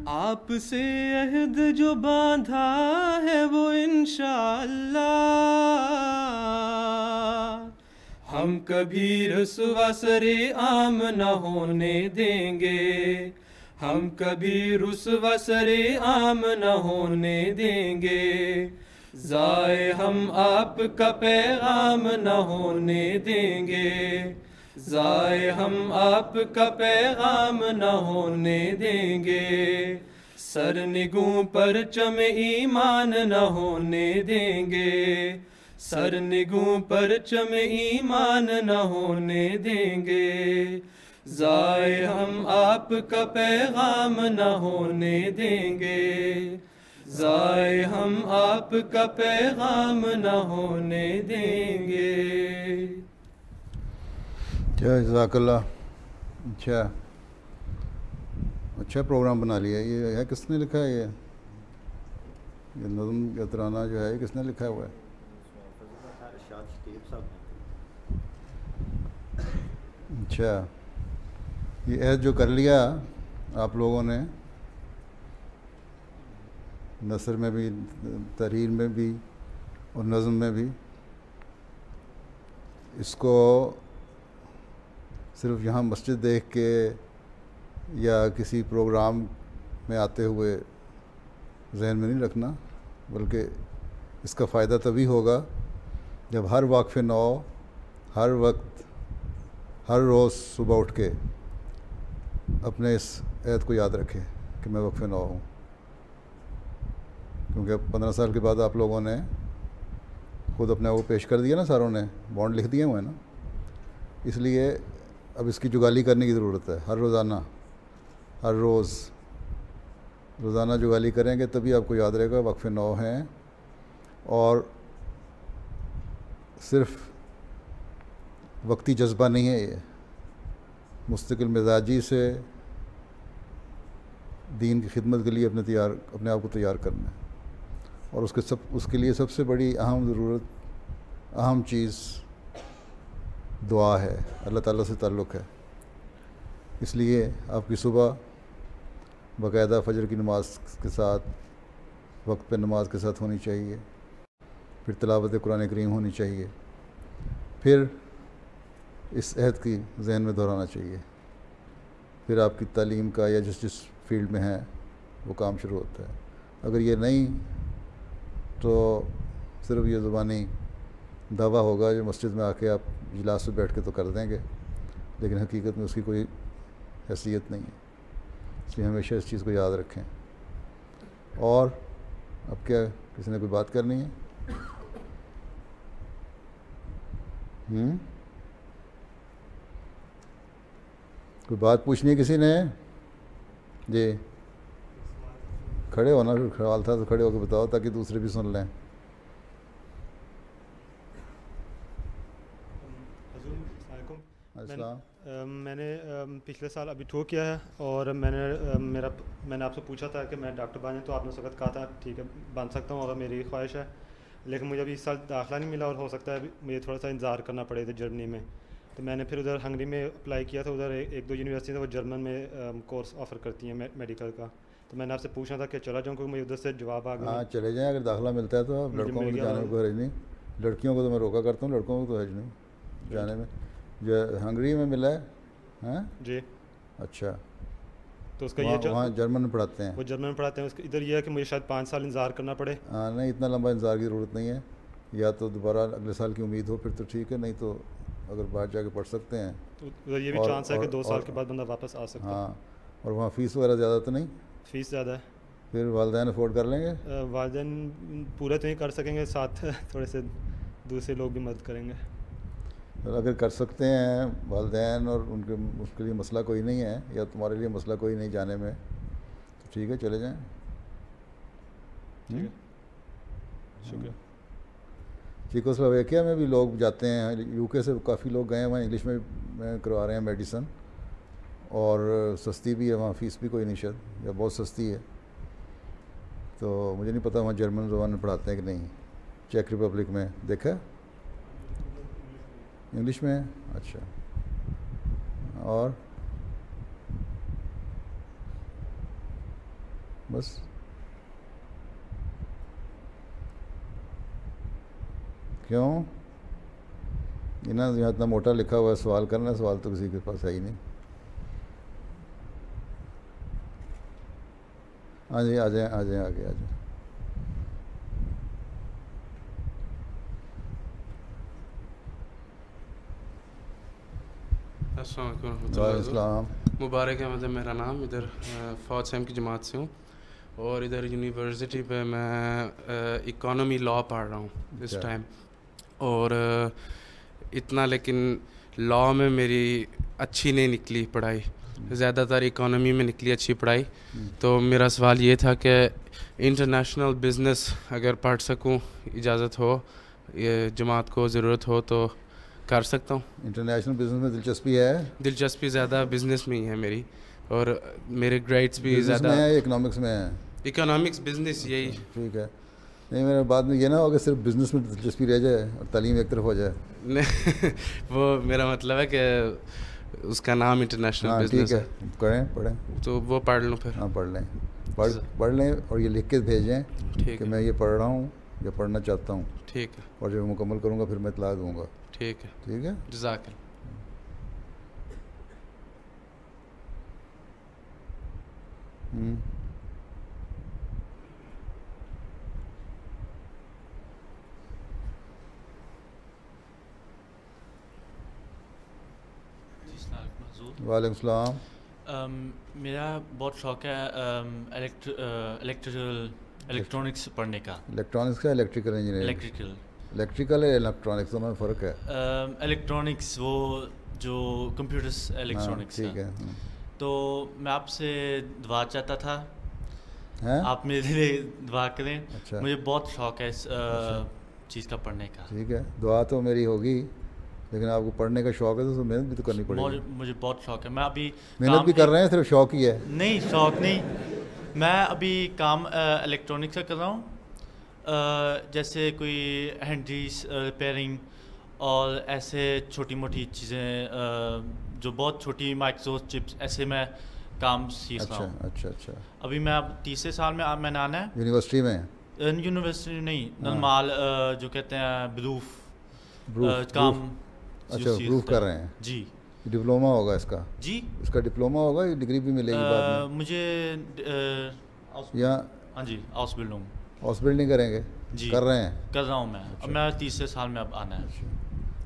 آپ سے عہد جو باندھا ہے وہ انشاءاللہ، ہم کبھی رسوا سرِ عام نہ ہونے دیں گے، ہم کبھی رسوا سرِ عام نہ ہونے دیں گے، ضائع ہم آپ کا پیغام نہ ہونے دیں گے، ضائع ہم آپ کا پیغام نہ ہونے دیں گے، سرنگوں پرچم ایمان نہ ہونے دیں گے، سرنگوں پرچم ایمان نہ ہونے دیں گے، ضائع ہم آپ کا پیغام نہ ہونے دیں گے، ضائع ہم آپ کا پیغام نہ ہونے دیں گے۔ کیا جزاک اللہ، اچھا پروگرام بنا لیا۔ یہ ہے کس نے لکھا ہے؟ یہ نظم یا ترانہ جو ہے یہ کس نے لکھا ہوا ہے؟ اچھا، یہ عہد جو کر لیا آپ لوگوں نے، نثر میں بھی، تحریر میں بھی اور نظم میں بھی، اس کو صرف یہاں مسجد دیکھ کے یا کسی پروگرام میں آتے ہوئے ذہن میں نہیں رکھنا، بلکہ اس کا فائدہ تبھی ہوگا جب ہر وقف نو، ہر وقت، ہر روز صبح اٹھ کے اپنے اس عہد کو یاد رکھے کہ میں وقف نو ہوں، کیونکہ 15 سال کے بعد آپ لوگوں نے خود اپنے وہ پیش کر دیا نا، ساروں نے بانڈ لکھ دیے ہوئے نا، اس لیے اب اس کی جگالی کرنے کی ضرورت ہے، ہر روزانہ، ہر روز روزانہ جگالی کریں گے تبھی آپ کو یاد رہے گا وقف 9 ہیں، اور صرف وقتی جذبہ نہیں ہے، یہ مستقل مزاجی سے دین کی خدمت کے لیے اپنے آپ کو تیار کرنا ہے. اور اس کے لیے سب سے بڑی اہم چیز دعا ہے، اللہ تعالیٰ سے تعلق ہے. اس لیے آپ کی صبح باقاعدہ فجر کی نماز کے ساتھ، وقت پہ نماز کے ساتھ ہونی چاہیے، پھر تلاوت قرآن کریم ہونی چاہیے، پھر اس عہد کی ذہن میں دہرانا چاہیے، پھر آپ کی تعلیم کا یا جس فیلڈ میں ہے وہ کام شروع ہوتا ہے. اگر یہ نہیں تو صرف یہ زبانی دعویٰ ہوگا جو مسجد میں آ کے آپ اجلاس میں بیٹھ کے تو کر دیں گے، لیکن حقیقت میں اس کی کوئی حیثیت نہیں ہے. اس لیے ہمیشہ اس چیز کو یاد رکھیں. اور اب کیا کسی نے کوئی بات کرنی ہے؟ کوئی بات پوچھنی ہے کسی نے؟ جی کھڑے ہونا، پھر سوال تھا تو کھڑے ہو کے بتاؤ تاکہ دوسرے بھی سن لیں. میں نے پچھلے سال ابھی ٹھو کیا ہے، اور میں نے آپ سے پوچھا تھا کہ میں ڈاکٹر بنیں، تو آپ نے اس وقت کہا تھا ٹھیک ہے بن سکتا ہوں، اور میری خواہش ہے. لیکن مجھے ابھی اس سال داخلہ نہیں ملا، اور ہو سکتا ہے مجھے تھوڑا سا انتظار کرنا پڑے ادھر جرمنی میں. تو میں نے پھر ادھر ہنگری میں اپلائی کیا تھا. ادھر 1-2 یونیورسٹی وہ جرمن میں کورس آفر کرتی ہیں میڈیکل کا. تو میں نے آپ سے پوچھنا تھا کہ چلا جاؤں، کیونکہ مجھے ادھر سے جواب آ گیا. ہاں چلے جائیں، اگر داخلہ ملتا ہے تو. آپ لڑکوں کو جانے میں کوئی حرج نہیں، لڑکیوں کو تو میں روکا کرتا ہوں، لڑکوں کو تو حرج نہیں جانے میں. جو ہنگری میں ملا ہے ہاں جی اچھا، تو اس کا وہاں جرمن میں پڑھاتے ہیں. وہ جرمن میں پڑھاتے ہیں. ادھر یہ ہے کہ مجھے شاید 5 سال انتظار کرنا پڑے. ہاں نہیں، اتنا لمبا انتظار کی ضرورت نہیں ہے. یا تو دوبارہ اگلے سال کی امید ہو پھر تو ٹھیک ہے، نہیں تو اگر باہر جا کے پڑھ سکتے ہیں. ادھر یہ بھی چانس ہے کہ 2 سال کے بعد بندہ واپس آ سکتا ہے. ہاں، اور وہاں فیس وغیرہ زیادہ تو نہیں؟ فیس زیادہ ہے. پھر والدین افورڈ کر لیں گے؟ والدین پورے تو نہیں کر سکیں گے، ساتھ تھوڑے سے دوسرے لوگ بھی مدد کریں گے. اگر کر سکتے ہیں والدین اور اس کے لیے مسئلہ کوئی نہیں ہے، یا تمہارے لیے مسئلہ کوئی نہیں جانے میں، تو ٹھیک ہے چلے جائیں. شکریہ. چیکوسلوواکیا میں بھی لوگ جاتے ہیں، یو کے سے کافی لوگ گئے ہیں وہاں، انگلش میں کروا رہے ہیں میڈیسن، اور سستی بھی ہے وہاں، فیس بھی کوئی نہیں شاید، یا بہت سستی ہے. تو مجھے نہیں پتہ وہاں جرمن زبان میں پڑھاتے ہیں کہ نہیں. چیک ریپبلک میں دیکھا انگلش میں. اچھا، اور بس کیوں یہاں اتنا موٹا لکھا ہوا ہے سوال کرنا، سوال تو کسی کے پاس ہے ہی نہیں. ہاں جی آ جائیں آگے آ جائیں. السلام علیکم ورحمۃ وعلیکم اللہ. السلام. مبارک احمد ہے میرا نام. ادھر فوج سیم کی جماعت سے ہوں، اور ادھر یونیورسٹی پہ میں اکانومی لا پڑھ رہا ہوں اس ٹائم. اور اتنا لیکن لا میں میری اچھی نہیں نکلی پڑھائی، زیادہ تر اکانومی میں نکلی اچھی پڑھائی. تو میرا سوال یہ تھا کہ انٹرنیشنل بزنس اگر پڑھ سکوں، اجازت ہو، یہ جماعت کو ضرورت ہو تو کر سکتا ہوں. انٹرنیشنل بزنس میں دلچسپی ہے؟ دلچسپی زیادہ بزنس میں ہی ہے میری، اور میرے گریڈس بھی زیادہ. میں ہے اکنامکس میں ہے؟ اکنامکس بزنس یہی. ٹھیک ہے. نہیں میرے بعد میں یہ نہ ہو کہ صرف بزنس میں دلچسپی رہ جائے اور تعلیم ایک طرف ہو جائے. وہ میرا مطلب ہے کہ اس کا نام انٹرنیشنل بزنس ہے. کریں پڑھیں تو وہ پڑھ لوں پھر. ہاں پڑھ لیں، پڑھ لیں، اور یہ لکھ کے بھیجیں کہ میں یہ پڑھ رہا ہوں یا پڑھنا چاہتا ہوں. ٹھیک ہے. اور جب مکمل کروں گا پھر میں اطلاع دوں گا. ٹھیک ہے. ٹھیک ہے. جزاک اللہ. وعلیکم السلام. میرا بہت شوق ہے الیکٹرانکس پڑھنے کا. الیکٹرانکس کا الیکٹریکل انجینئرنگ؟ الیکٹریکل ہے الیکٹرانکس دونوں میں فرق ہے. الیکٹرانکس وہ جو کمپیوٹرس الیکٹرانکس. ٹھیک ہے. تو میں آپ سے دعا چاہتا تھا آپ میرے لیے دعا کریں. اچھا مجھے بہت شوق ہے اس چیز کا پڑھنے کا. ٹھیک ہے, دعا تو میری ہوگی, لیکن آپ کو پڑھنے کا شوق ہے تو محنت بھی تو کرنی پڑے گی. مجھے بہت شوق ہے. میں ابھی محنت بھی کر رہے ہیں, صرف شوق ہی ہے؟ نہیں, شوق نہیں. میں ابھی کام الیکٹرانکس کا کر رہا ہوں, جیسے کوئی ہینڈیز ریپیئرنگ اور ایسے چھوٹی موٹی چیزیں جو بہت چھوٹی مائکرو چپس, ایسے میں کام سیکھ رہا ہوں. اچھا اچھا. ابھی میں اب تیسرے سال میں نے آنا ہے. یونیورسٹی میں؟ یونیورسٹی نہیں, نلمال جو کہتے ہیں بروف کام. اچھا, پروف کر رہے ہیں. جی. ڈپلوما ہوگا اس کا؟ جی, اس کا ڈپلوما ہوگا, یہ ڈگری بھی ملے گی بعد میں؟ مجھے یہاں ہاں جی, ہاؤس بلڈنگ. ہاؤس بلڈنگ کریں گے؟ جی, کر رہے ہیں. کر رہا ہوں میں. اب میں تیسرے سال میں اب آنا ہے.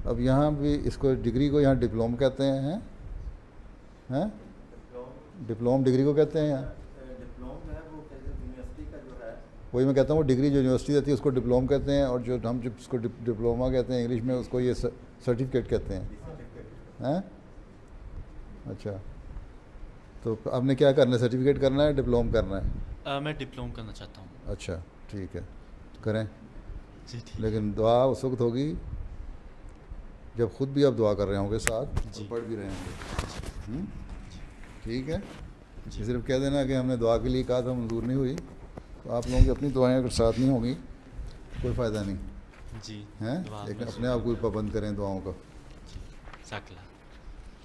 اب یہاں بھی اس کو ڈگری کو یہاں ڈپلوم کہتے ہیں, ہیں ڈپلوم ڈگری کو کہتے ہیں یہاں؟ وہی میں کہتا ہوں, وہ ڈگری جو یونیورسٹی دیتی ہے اس کو ڈپلوم کہتے ہیں, اور جو ہم اس کو ڈپلوما کہتے ہیں انگلش میں, اس کو یہ سرٹیفکیٹ کہتے ہیں. اچھا, تو آپ نے کیا کرنا ہے, سرٹیفکیٹ کرنا ہے, ڈپلوم کرنا ہے؟ میں ڈپلوم کرنا چاہتا ہوں. اچھا ٹھیک ہے, کریں. جی ٹھیک. لیکن دعا اس وقت ہوگی جب خود بھی آپ دعا کر رہے ہوں گے ساتھ, پڑھ بھی رہے ہوں گے. ٹھیک ہے, صرف کہہ دینا کہ ہم نے دعا کے لیے کہا تھا, منظور نہیں ہوئی, تو آپ لوگوں کی اپنی دعائیں اگر ساتھ نہیں ہوں گی کوئی فائدہ نہیں. جی, ہیں, لیکن اپنے آپ کو پابند کریں دعاؤں کا.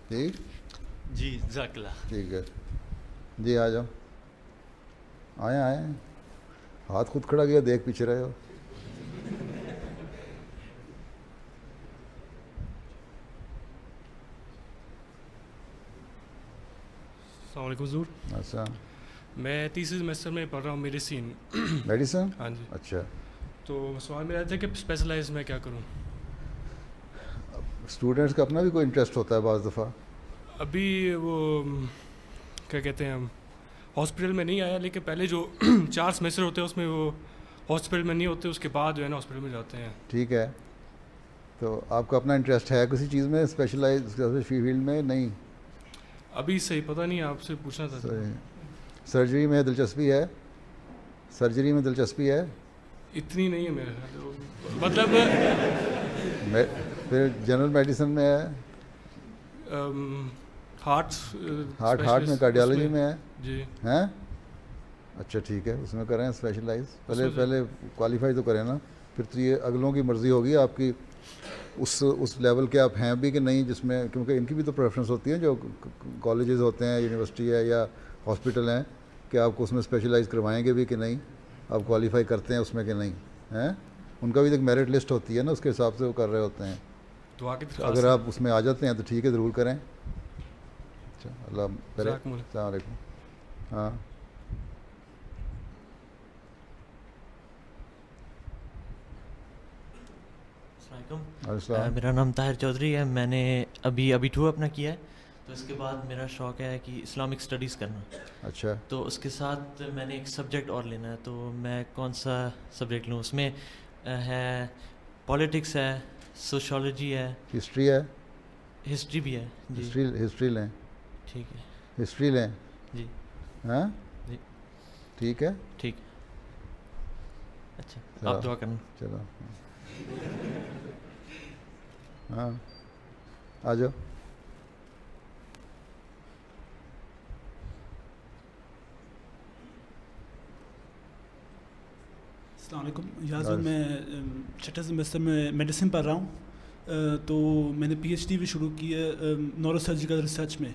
ٹھیک جی, جزاک اللہ. ٹھیک ہے جی, آ جاؤ. آئیں, ہاتھ خود کھڑا کیا, دیکھ پیچھے رہے ہو. السلام علیکم حضور. اچھا, میں تیسرے سیمسٹر میں پڑھ رہا ہوں میڈیسین. میڈیسن؟ ہاں جی. اچھا, تو سوال میرا تھا کہ اسپیشلائز میں کیا کروں. اسٹوڈنٹس کا اپنا بھی کوئی انٹرسٹ ہوتا ہے بعض دفعہ. ابھی وہ کیا کہتے ہیں, ہاسپٹل میں نہیں آیا, لیکن پہلے جو 4 سیمسٹر ہوتے ہیں اس میں وہ ہاسپٹل میں نہیں ہوتے, اس کے بعد جو ہے نا ہاسپٹل میں جاتے ہیں. ٹھیک ہے, تو آپ کا اپنا انٹرسٹ ہے کسی چیز میں, اسپیشلائز فیلڈ میں؟ نہیں ابھی صحیح پتہ نہیں, آپ سے پوچھنا تھا. سرجری میں دلچسپی ہے؟ سرجری میں دلچسپی ہے؟ اتنی نہیں ہے میرے خیال, مطلب پھر جنرل میڈیسن میں ہے؟ ہارٹ میں, کارڈیالوجی میں ہے؟ جی. ہیں, اچھا ٹھیک ہے, اس میں کریں اسپیشلائز. پہلے کوالیفائی تو کریں نا, پھر تو یہ اگلوں کی مرضی ہوگی آپ کی اس لیول کے آپ ہیں بھی کہ نہیں, جس میں کیونکہ ان کی بھی تو پریفرنس ہوتی ہے, جو کالجز ہوتے ہیں, یونیورسٹی ہے یا ہاسپٹل ہیں, کہ آپ کو اس میں اسپیشلائز کروائیں گے بھی کہ نہیں, آپ کوالیفائی کرتے ہیں اس میں کہ نہیں. ہیں, ان کا بھی ایک میرٹ لسٹ ہوتی ہے نا, اس کے حساب سے وہ کر رہے ہوتے ہیں. اگر آپ اس میں آ جاتے ہیں تو ٹھیک ہے, ضرور کریں. اچھا, اللہ کرے. السلام علیکم. ہاں میرا نام طاہر چودھری ہے. میں نے ابھی 2 اپنا کیا ہے, تو اس کے بعد میرا شوق ہے کہ اسلامک اسٹڈیز کرنا. اچھا, تو اس کے ساتھ میں نے ایک سبجیکٹ اور لینا ہے, تو میں کون سا سبجیکٹ لوں؟ اس میں ہے پالیٹکس ہے, سوشالوجی ہے, ہسٹری ہے. ہسٹری بھی ہے جی. ہسٹری لیں. ٹھیک ہے, ہسٹری لیں جی. ہاں جی ٹھیک ہے. ٹھیک. اچھا, آپ دعا کرنا. چلو, ہاں آ جاؤ. السلام علیکم. یاسر, میں 6 سیمسٹر میں میڈیسن پڑھ رہا ہوں, تو میں نے PhD بھی شروع کی ہے نیورو سرجیکل ریسرچ میں.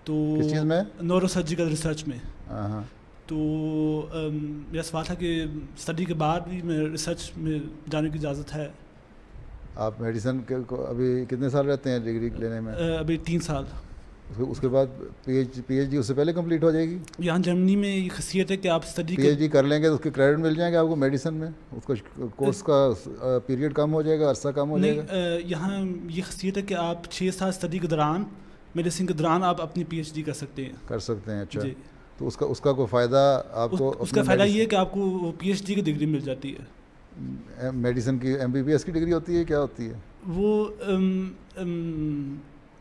تو کس چیز میں؟ نیورو سرجیکل ریسرچ میں. ہاں, تو میرا سوال تھا کہ اسٹڈی کے بعد بھی میں ریسرچ میں جانے کی اجازت ہے؟ آپ میڈیسن کو ابھی کتنے سال رہتے ہیں ڈگری لینے میں؟ ابھی 3 سال. اس کے بعد PhD اس سے پہلے کمپلیٹ ہو جائے گی؟ یہاں جرمنی میں یہ خاصیت ہے کہ آپ PhD کر لیں گے تو اس کے کریڈٹ مل جائیں گے آپ کو میڈیسن میں, اس کو کورس کا پیریڈ کم ہو جائے گا, عرصہ کم ہو جائے گا؟ یہاں یہ خاصیت ہے کہ آپ 6 سال اسٹڈی کے دوران, میڈیسن کے دوران آپ اپنی PhD کر سکتے ہیں. کر سکتے ہیں. اچھا, تو اس کا کوئی فائدہ آپ کو؟ اس کا فائدہ یہ ہے کہ آپ کو PhD کی ڈگری مل جاتی ہے. میڈیسن کی MBBS کی ڈگری ہوتی ہے, کیا ہوتی ہے وہ؟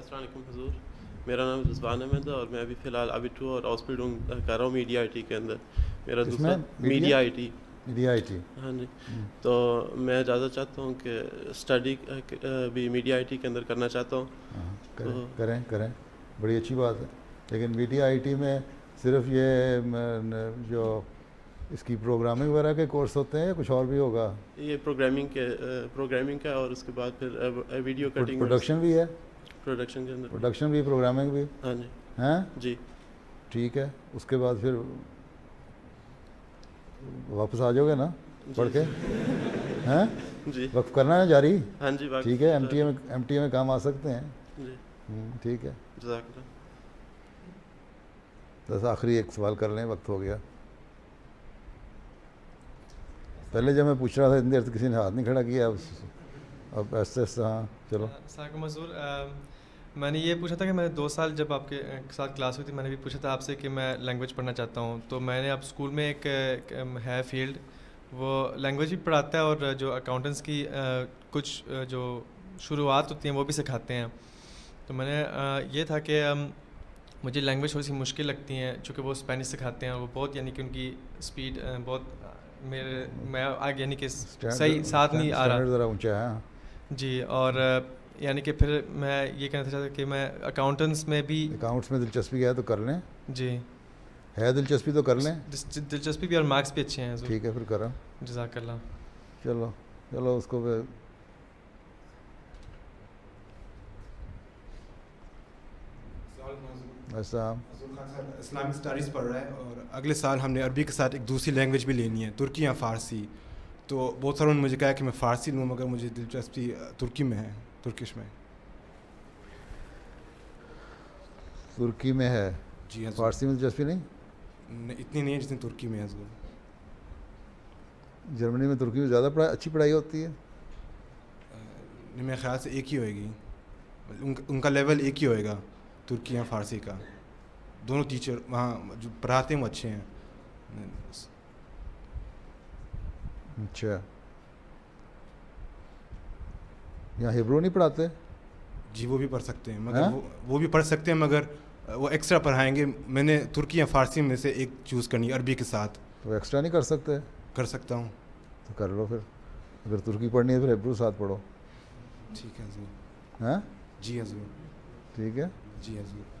السلام علیکم حضور. میرا نام رضوان احمد ہے اور میں ابھی فی الحال ابھی اور آسپیڈ کر رہا ہوں میڈیا آئی ٹی کے اندر. میرا دوسرا میڈیا آئی ٹی. ہاں جی. تو میں اجازت چاہتا ہوں کہ اسٹڈی بھی میڈیا آئی ٹی کے اندر کرنا چاہتا ہوں. کریں بڑی اچھی بات ہے. لیکن میڈیا آئی ٹی میں صرف یہ جو اس کی پروگرامنگ وغیرہ کے کورس ہوتے ہیں یا کچھ اور بھی ہوگا؟ یہ پروگرامنگ کا اور اس کے بعد پھر ویڈیو کٹنگ پروڈکشن بھی ہے. پروڈکشن کے اندر پروڈکشن بھی پروگرامنگ بھی. ہاں جی. ہیں جی ٹھیک ہے. اس کے بعد پھر واپس آ جاؤ گے نا پڑھ کے؟ ہیں جی وقف کرنا ہے جاری؟ ہاں جی. ٹھیک ہے. ایم ٹی اے میں کام آ سکتے ہیں. جی ٹھیک ہے. جزاک اللہ. بس آخری ایک سوال کر لیں, وقت ہو گیا. پہلے جب میں پوچھ رہا تھا اتنی دیر سے کسی نے ہاتھ نہیں کھڑا کیا, اب ایسے ایسے. ہاں چلو. السلام علیکم حضور. میں نے یہ پوچھا تھا کہ میں نے 2 سال جب آپ کے ساتھ کلاس ہوئی تھی میں نے بھی پوچھا تھا آپ سے کہ میں لینگویج پڑھنا چاہتا ہوں. تو میں نے اب اسکول میں ایک ہے فیلڈ, وہ لینگویج بھی پڑھاتا ہے اور جو اکاؤنٹنٹس کی کچھ جو شروعات ہوتی ہیں وہ بھی سکھاتے ہیں. تو میں نے یہ تھا کہ مجھے لینگویج تھوڑی سی مشکل لگتی ہیں چونکہ وہ اسپینش سکھاتے ہیں. وہ بہت یعنی کہ ان کی اسپیڈ بہت میں آگے یعنی کہ صحیح ساتھ نہیں آ رہا. ذرا اونچا ہے. جی. اور یعنی کہ پھر میں یہ کہنا چاہتا کہ میں اکاؤنٹنٹس میں بھی اکاؤنٹس میں دلچسپی ہے تو کر لیں. جی ہے دلچسپی تو کر لیں. دلچسپی بھی اور مارکس بھی اچھے ہیں. ٹھیک ہے پھر کریں. جزاک اللہ. چلو اس کو اسلامک اسٹڈیز پڑھ رہا ہے اور اگلے سال ہم نے عربی کے ساتھ ایک دوسری لینگویج بھی لینی ہے, ترکی یا فارسی. تو بہت ساروں نے مجھے کہا کہ میں فارسی لوں مگر مجھے دلچسپی ترکی میں ہے, ترکش میں. ترکی میں ہے؟ جی ہاں. فارسی میں دلچسپی نہیں؟ اتنی نہیں ہے جتنی ترکی میں ہے. جرمنی میں ترکی میں زیادہ اچھی پڑھائی ہوتی ہے؟ میرے خیال سے ایک ہی ہوئے گی, ان کا لیول ایک ہی ہوئے گا ترکی یا فارسی کا. دونوں ٹیچر وہاں جو پڑھاتے ہیں وہ اچھے ہیں. اچھا. یہاں ہیبرو نہیں پڑھاتے؟ جی وہ بھی پڑھ سکتے ہیں مگر وہ بھی پڑھ سکتے ہیں مگر وہ ایکسٹرا پڑھائیں گے. میں نے ترکی یا فارسی میں سے ایک چوز کرنی ہے عربی کے ساتھ. تو ایکسٹرا نہیں کر سکتے؟ کر سکتا ہوں. تو کر لو پھر. اگر ترکی پڑھنی ہے پھر ہیبرو ساتھ پڑھو. ٹھیک ہے حضور. ہاں جی حضور. ٹھیک ہے. جی حضور.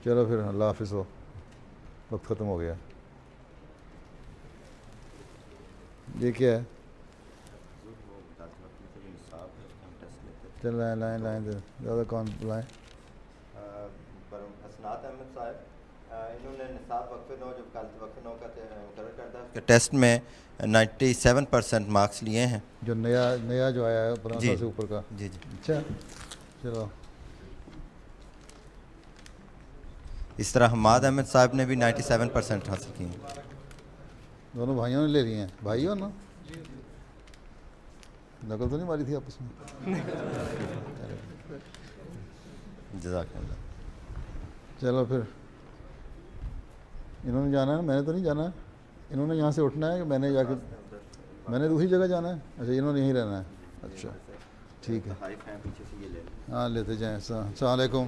چلو پھر اللہ حافظ ہو, وقت ختم ہو گیا. یہ کیا ہے؟ چل لائیں زیادہ کون بلائیں. حسنات احمد صاحب, انہوں نے نصاب وقف نو جو وقف نو کا مقرر کرتا ہے اس کے ٹیسٹ میں 97% مارکس لیے ہیں. جو نیا جو آیا ہے 15 سال سے اوپر کا. جی جی. اچھا چلو. اس طرح حماد احمد صاحب نے بھی 97% حاصل کی ہیں. دونوں بھائیوں نے لے لی ہیں. بھائی ہو نا؟ نقل تو نہیں ماری تھی آپس میں؟ جزاک اللہ. چلو پھر انہوں نے جانا ہے, میں نے تو نہیں جانا. انہوں نے یہاں سے اٹھنا ہے کہ میں نے جا کے میں نے دوسری جگہ جانا ہے؟ اچھا انہوں نے یہیں رہنا ہے. اچھا ٹھیک ہے. ہاں لیتے جائیں. السلام علیکم.